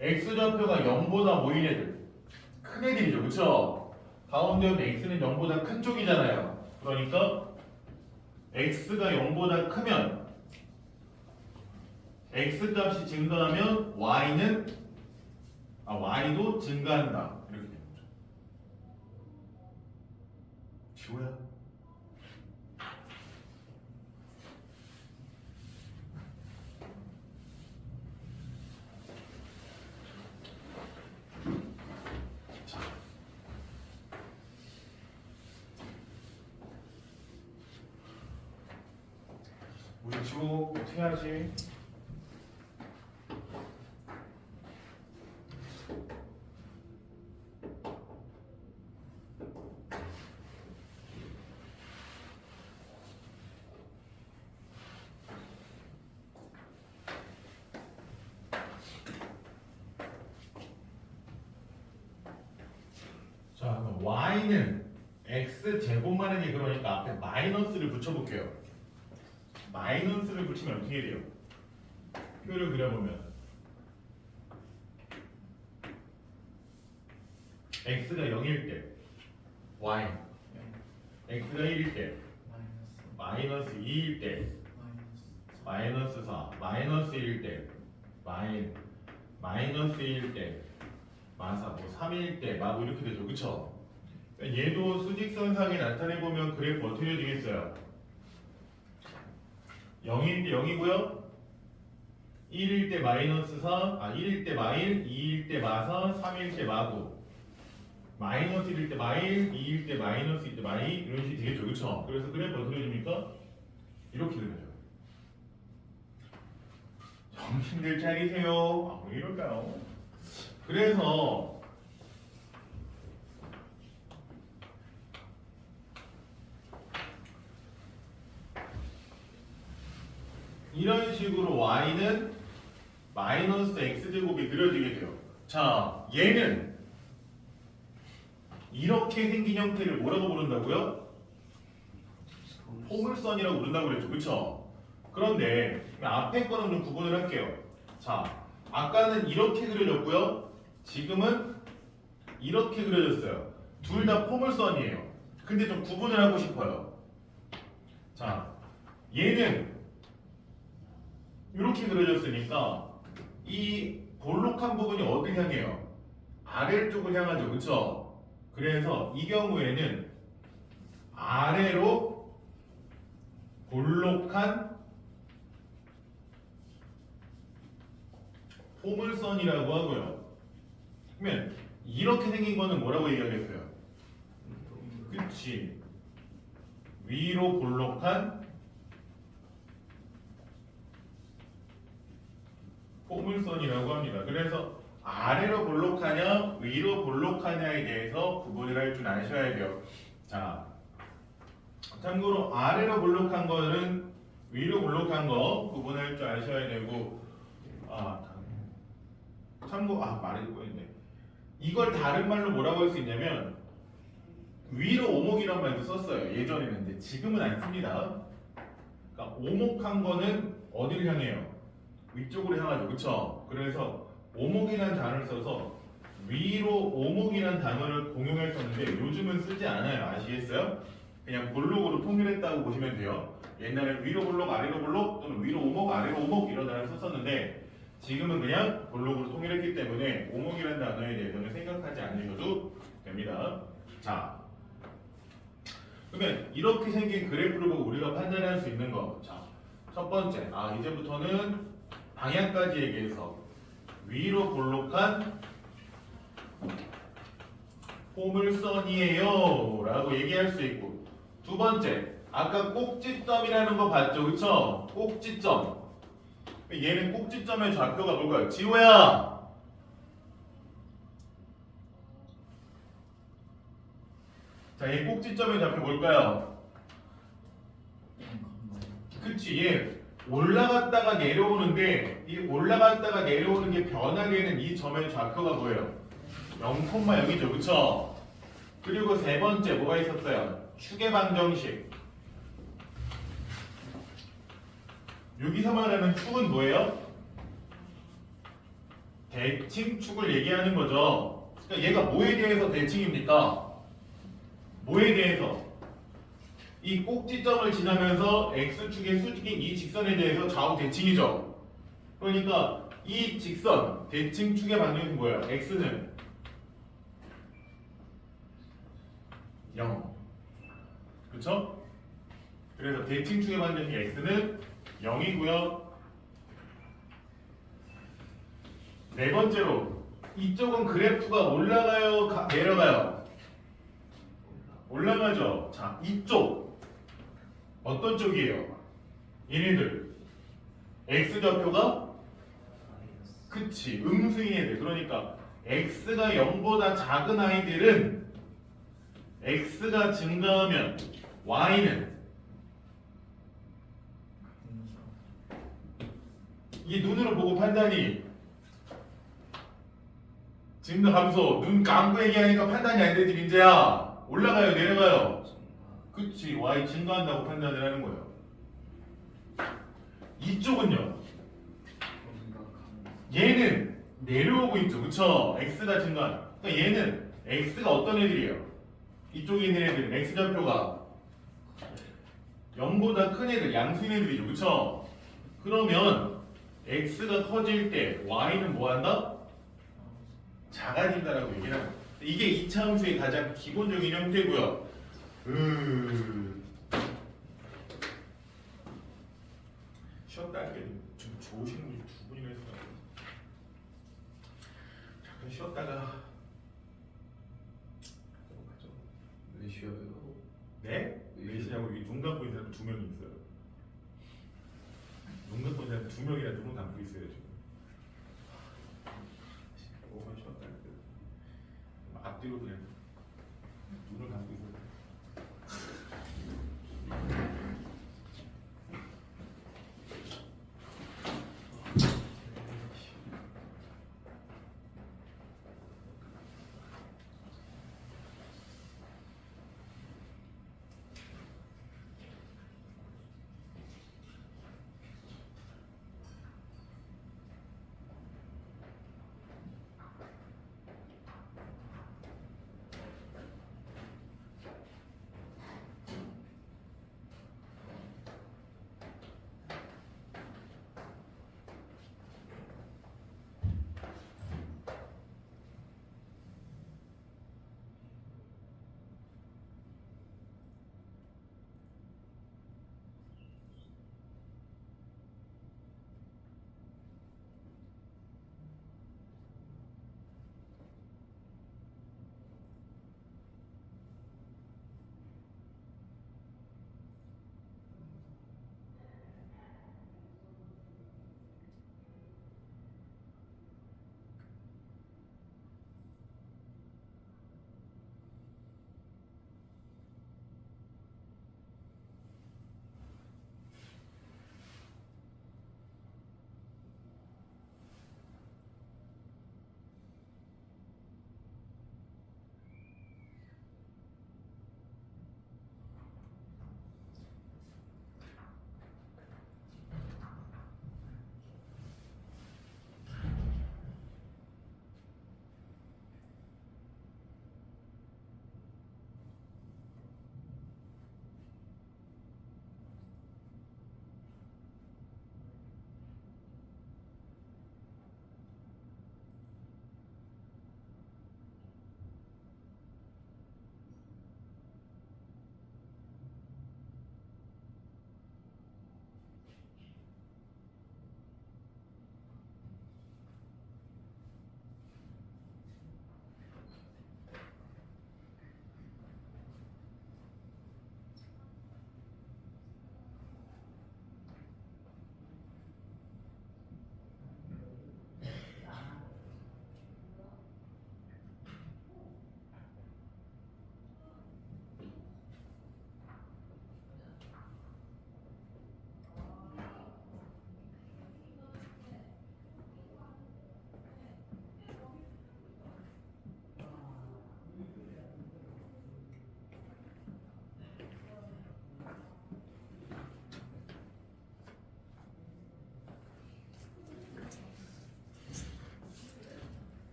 x좌표가 0보다 모인 애들 큰 애들이죠, 그쵸? 가운데 있는 x는 0보다 큰 쪽이잖아요. 그러니까 x가 0보다 크면 x 값이 증가하면 y도 증가한다. 이렇게 되는 거죠. 지호야. 자. 우리 지호 어떻게 하지? 자, 그럼 y는 x 제곱만한 게 그러니까 앞에 마이너스를 붙여볼게요. 마이너스를 붙이면 어떻게 돼요? 표를 그려보면 x가 0일 때 y, x가 1일 때 마이너스 2일 때 마이너스 4, 마이너스 1일 때 마이너스 1일 때 마사 뭐 3일 때 막 이렇게 되죠. 그쵸? 얘도 수직선상에 나타내보면 그래프 어떻게 되겠어요? 0일 때 0이고요 1일 때 마이너스 4, 1일 때 마일, 2일 때 마사, 3일 때 마구 마이너스 1일 때 마일, 2일 때 마이너스 2일 때 마이 이런 식이 되겠죠. 그쵸? 그래서 그래프 어떻게 됩니까? 이렇게 되죠. 정신들 차리세요. 왜 이럴까요? 그래서 이런 식으로 y는 마이너스 x제곱이 그려지게 돼요. 자, 얘는 이렇게 생긴 형태를 뭐라고 부른다고요? 포물선이라고 부른다고 그랬죠. 그쵸? 그런데 앞에 거는 좀 구분을 할게요. 자, 아까는 이렇게 그려졌고요. 지금은 이렇게 그려졌어요. 둘 다 포물선이에요. 근데 좀 구분을 하고 싶어요. 자, 얘는 이렇게 그려졌으니까 이 볼록한 부분이 어딜 향해요? 아래쪽을 향하죠. 그쵸? 그래서 이 경우에는 아래로 볼록한 포물선이라고 하고요. 그러면 이렇게 생긴 거는 뭐라고 얘기하겠어요? 그치? 위로 볼록한 포물선이라고 합니다. 그래서 아래로 볼록하냐 위로 볼록하냐에 대해서 구분을 할 줄 아셔야 돼요. 자, 참고로 아래로 볼록한 거는 위로 볼록한 거 구분할 줄 아셔야 되고 말해줄 뻔했네. 이걸 다른 말로 뭐라고 할 수 있냐면 위로 오목이란 말도 썼어요. 예전에는. 근데 지금은 안 씁니다. 그러니까 오목한 거는 어디를 향해요? 위쪽으로 향하죠. 그쵸? 그래서 오목이라는 단어를 써서 위로 오목이라는 단어를 공용했었는데 요즘은 쓰지 않아요. 아시겠어요? 그냥 볼록으로 통일했다고 보시면 돼요. 옛날에 위로 볼록, 아래로 볼록 또는 위로 오목, 아래로 오목 이런 단어를 썼었는데 지금은 그냥 볼록으로 통일했기 때문에 오목이라는 단어에 대해서는 생각하지 않으셔도 됩니다. 자, 그러면 이렇게 생긴 그래프를 보고 우리가 판단할 수 있는 거. 자, 첫 번째, 이제부터는 방향까지 얘기해서 위로 볼록한 포물선이에요 라고 얘기할 수 있고, 두 번째, 아까 꼭지점이라는 거 봤죠? 그쵸? 꼭지점. 얘는 꼭지점의 좌표가 뭘까요? 지호야! 자, 얘 꼭지점의 좌표 뭘까요? 그치, 얘 올라갔다가 내려오는데 이 올라갔다가 내려오는 게 변하게 되는 이 점의 좌표가 뭐예요? 0,0이죠. 그쵸? 그리고 세 번째 뭐가 있었어요? 축의 방정식. 여기서 말하는 축은 뭐예요? 대칭축을 얘기하는 거죠. 그러니까 얘가 뭐에 대해서 대칭입니까? 뭐에 대해서? 이 꼭지점을 지나면서 x축의 수직인 이 직선에 대해서 좌우 대칭이죠. 그러니까 이 직선 대칭축의 반경이 뭐예요? x는 0. 그쵸? 그래서 대칭축의 반경이 x는 0이고요. 네 번째로 이쪽은 그래프가 올라가요, 내려가요? 올라가죠. 자, 이쪽 어떤 쪽이에요? 얘네들 x좌표가 그치 음수인 애들. 그러니까 x가 0보다 작은 아이들은 x가 증가하면 y는 이게 눈으로 보고 판단이 증가 감소. 눈 감고 얘기하니까 판단이 안 되지 민재야. 올라가요 내려가요? 그치 y 증가한다고 판단을 하는 거예요. 이쪽은요 얘는 내려오고 있죠. 그쵸? x가 증가. 그러니까 얘는 x가 어떤 애들이에요? 이쪽에 있는 애들은 x좌표가 0보다 큰 애들 양수인 애들이죠. 그쵸? 그러면 x가 커질 때 y는 뭐한다? 작아진다라고 얘기를 하는 거예요. 이게 2차 함수의 가장 기본적인 형태고요. 쉬었다 할게. 좀 좋으신 분이 두 분이나 있어요. 잠깐 쉬었다가 왜 쉬어요? 네? 왜 쉬냐고. 여기 눈 감고 있는 사람 두 명이 있어요. 눈 감고 있는 사람 두 명이나 눈을 감고 있어요 지금. 5분 쉬었다 할 때. 앞뒤로 그냥 눈을 감고 있어요.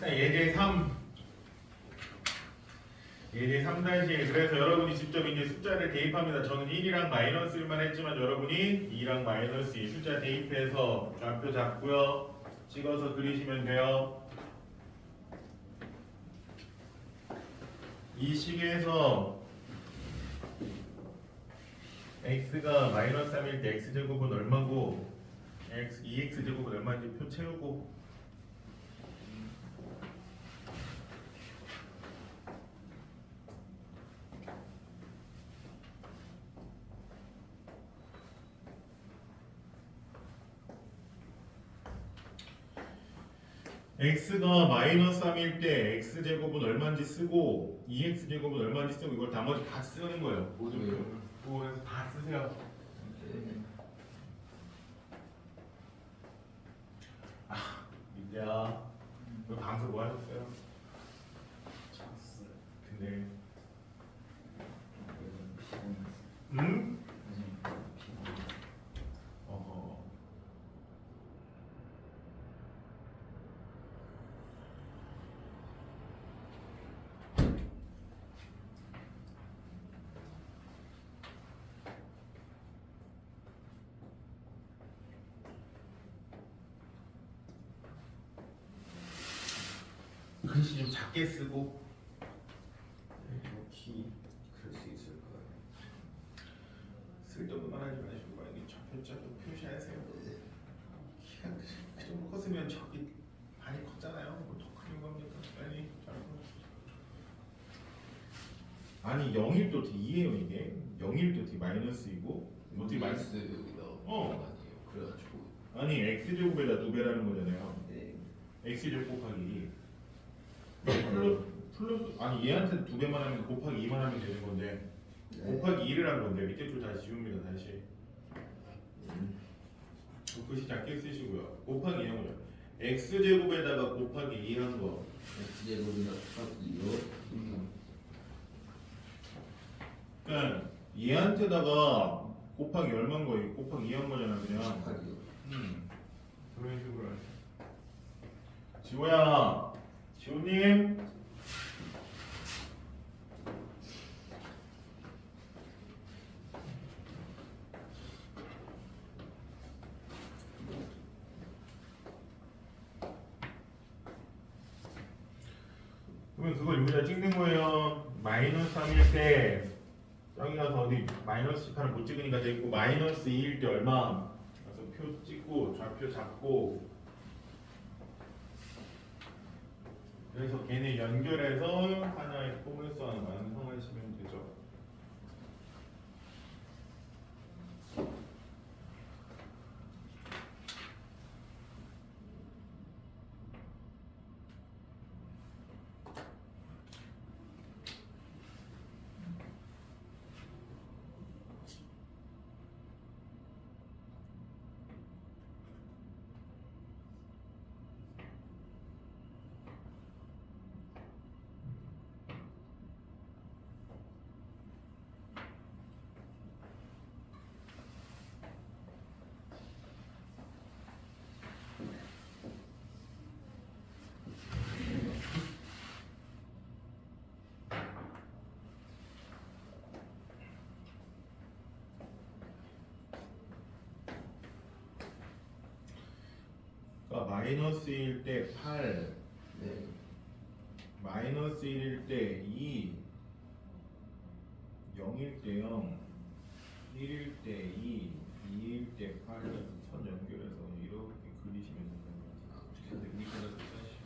자, 예제 3. 예제 3-1. 그래서 여러분이 직접 이제 숫자를 대입합니다. 저는 1이랑 마이너스 1만 했지만 여러분이 2랑 마이너스 2 숫자 대입해서 좌표 잡고요. 찍어서 그리시면 돼요. 이 식에서 x가 마이너스 3일 때 x제곱은 얼마고 2x제곱은 얼마인지 표 채우고 x가 마이너스 3일 때 x제곱은 얼마인지 쓰고 2x제곱은 얼마인지 쓰고 이걸 나머지 다 쓰는 거예요. 모든 표. 그래서 다 쓰세요. 민재야, 너 방송 뭐 하셨어요? 잤어요. 근데 피곤했어요. 응? 요즘 피곤해서. 어허. 글씨 좀 작게 쓰고 역시 그럴 수 있을 거예요. 쓸데없는 하지 마시고 빨리 좌표자도 표시하세요. 키가 그 정도 컸으면 저기 많이 컸잖아요. 뭐 더 크는 겁니까? 빨리 좌표. 아니 0일 또 D예요 이게. 0일 또 D 마이너스이고 어떻게 마이너스? 여기다 어. 아니에요. 그래가지고 아니 x제곱에다 2배라는 거잖아요. 네. x제곱 곱하기 플러스 아니 얘한테 2배만 하면 곱하기 2만 하면 되는 건데 곱하기 2를 한 건데 밑에 줄 다시 지웁니다. 다시 글씨 작게 쓰시고요. 곱하기 2한 거죠. x제곱에다가 곱하기 2 한 거. x제곱이나 곱하기요. 그러니까 얘한테다가 곱하기 얼마인 거예요? 곱하기 2 한 거잖아 그냥. 곱하기요. 그런 식으로 하세요. 지호야, 지호님. 그러면 그걸 여기다 찍는 거예요. 마이너스 3일 때 여기 가서 어디 마이너스 10하는 못 찍으니까 돼 있고 마이너스 2일 때 얼마? 그래서 표 찍고 좌표 잡고 그래서 걔네 연결해서 하나의 포물선 완성하시면 되죠. 그러니까 마이너스 1일 때 8, 네. 마이너스 1일 때 2, 0일 때 0, 1일 때 2, 2일 때 8, 선 연결해서 이렇게 그리시면 됩니다. 어떻게 해야 돼? 밑에다 써야지.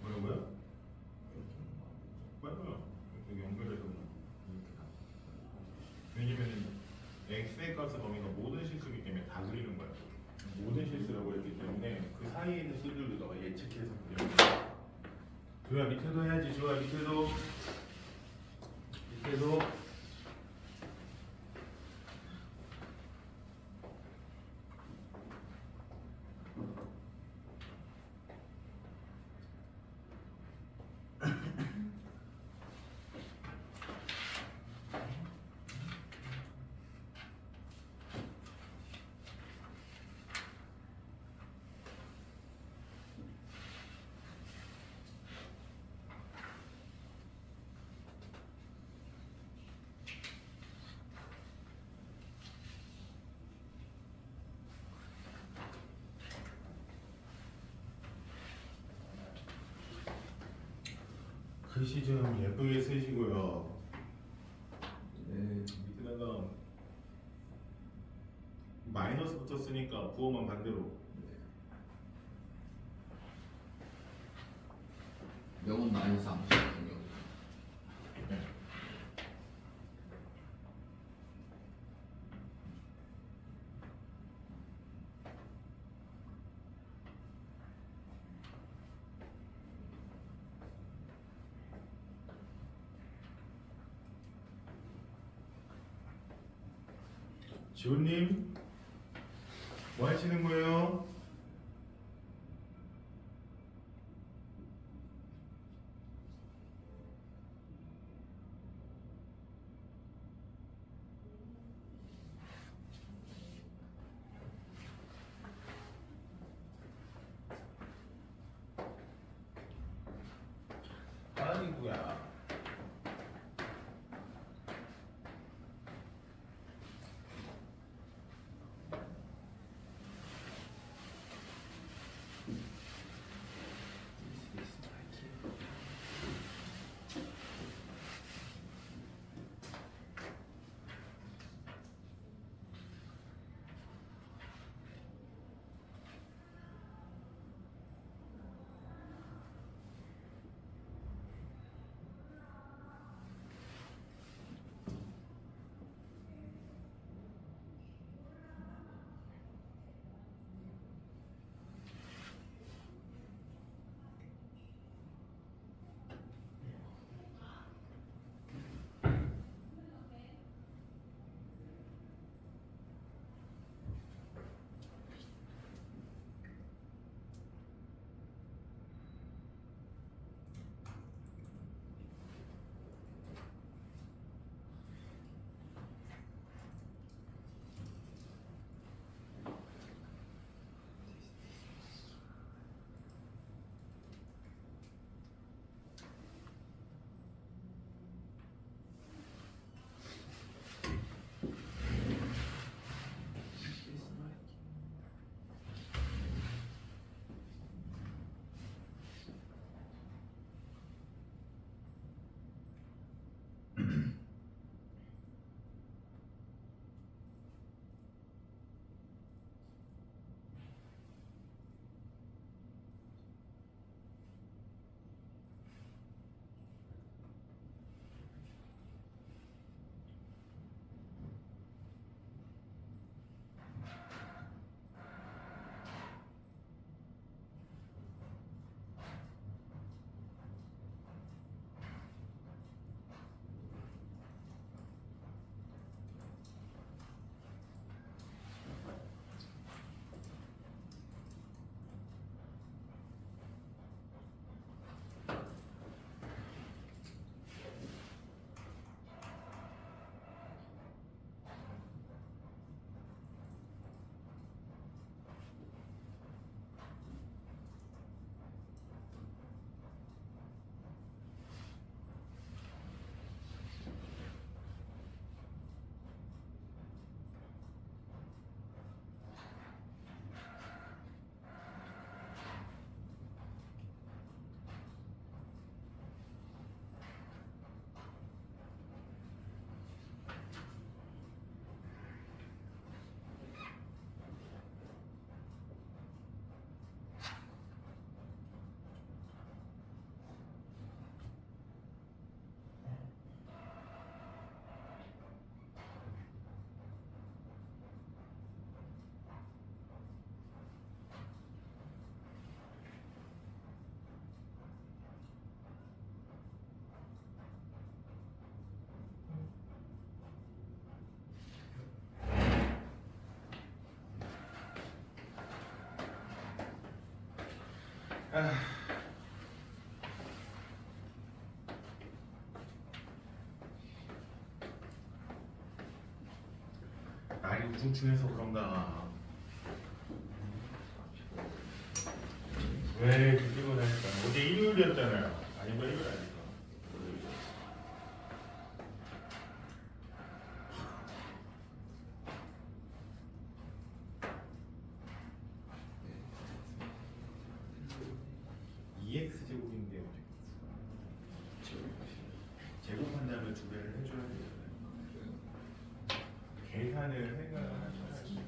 뭐라고요? 맞아요. 이렇게 연결해서 이렇게 가. 왜냐면은 x의 값의 범위가 모든 실수이기 때문에 다 그리는 거예요. 모든 실수라고 했기 때문에 그 사이에 있는 수들도 너가 예측해서 그리는 거야. 조야 밑에도 해야지. 조야 밑에도 글씨 좀 예쁘게 쓰시고요. 네. 밑에다가 마이너스부터 쓰니까 부호만 반대로. 명은 마이너스 안 붙이는 경우. 지호님 뭐 하시는 거예요? 아이고야. 날이 우중충해서 그런가. 왜 뒤지고 다닐까? 어제 일요일이었잖아요. 아니면 일요일 아닐까? EX 제곱인데 어떻게? 하는 생각을 하셔야지.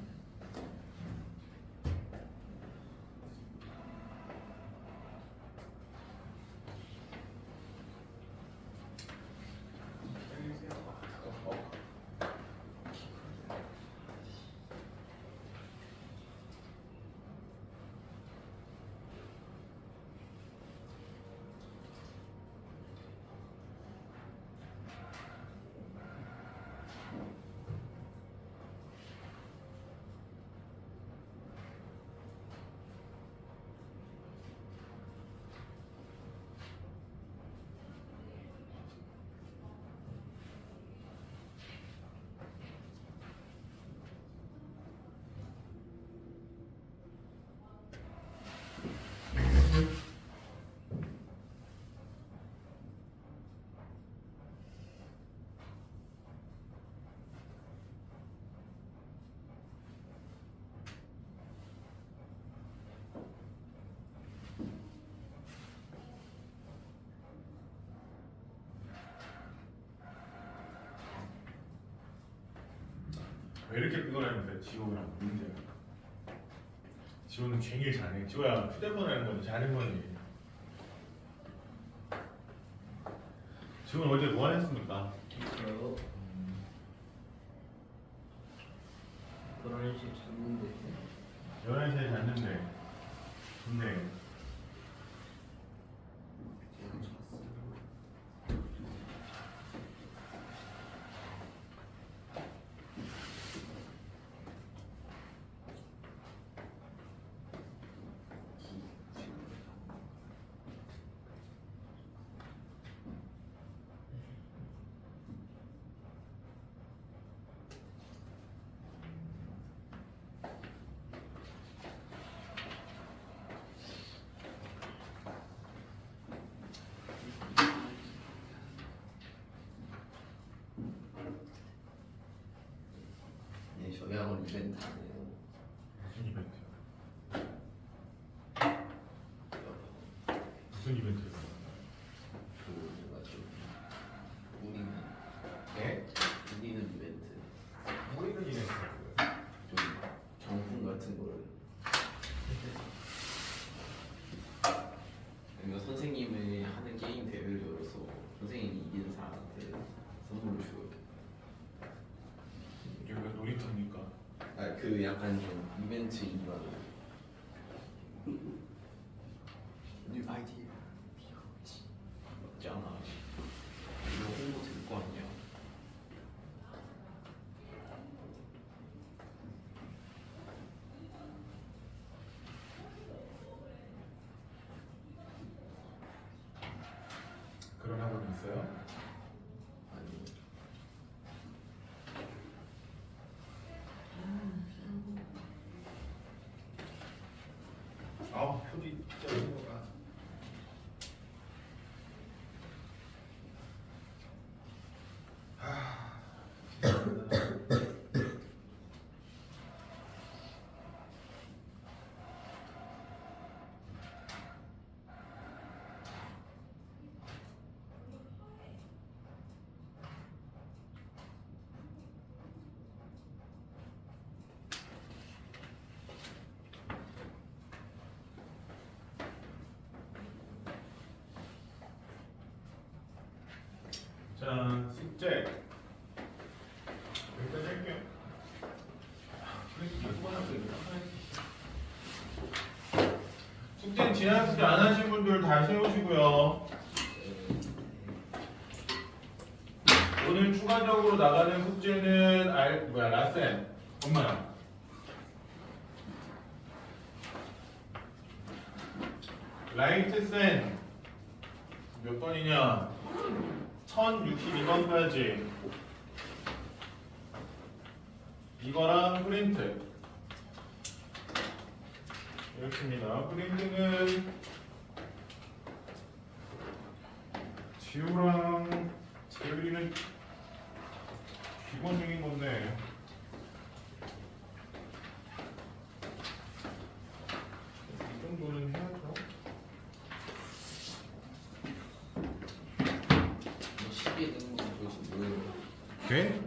왜 이렇게 피곤하는데 지호랑 문제야. 지호는 쟁일 자네. 지호야 휴대폰 하는 거지 자는 거지. 지호는 어제 뭐 했습니까? 저요? 11시 잤는데 11시에 잤는데 근데 제가 잤어요. 네, 저희 학원 이벤트 안 해요. 무슨 이벤트야? 무슨 이벤트야? 그 뭐가 좀 우리는 네? 우리는 이벤트 우리는 이벤트야. 좀 경품 같은 거를 그러니까 선생님이 하는 게임 대회를 열어서 선생님이 이기는 사람한테 선물을 줘요. 여기가 놀이터입니까? 아 그 약간 좀 이벤트 일반 뉴 아이디어 맞잖아. 이거 홍보 될 거 아니야. 그런 학원이 있어요? 아니 아 표지 진짜 이거 자, 숙제 여기까지 할게요. 숙제는 지난 숙제 안 하신 분들 다 세우시고요. 오늘 추가적으로 나가는 숙제는 라센 엄마야. 라이트센 몇 번이냐? 1062번까지 이거랑 프린트 이렇습니다. 프린트는 지우랑 재율이는 기본적인 건데 이 정도는 해야죠. 10개 되는 건 도대체 뭐예요? 돼?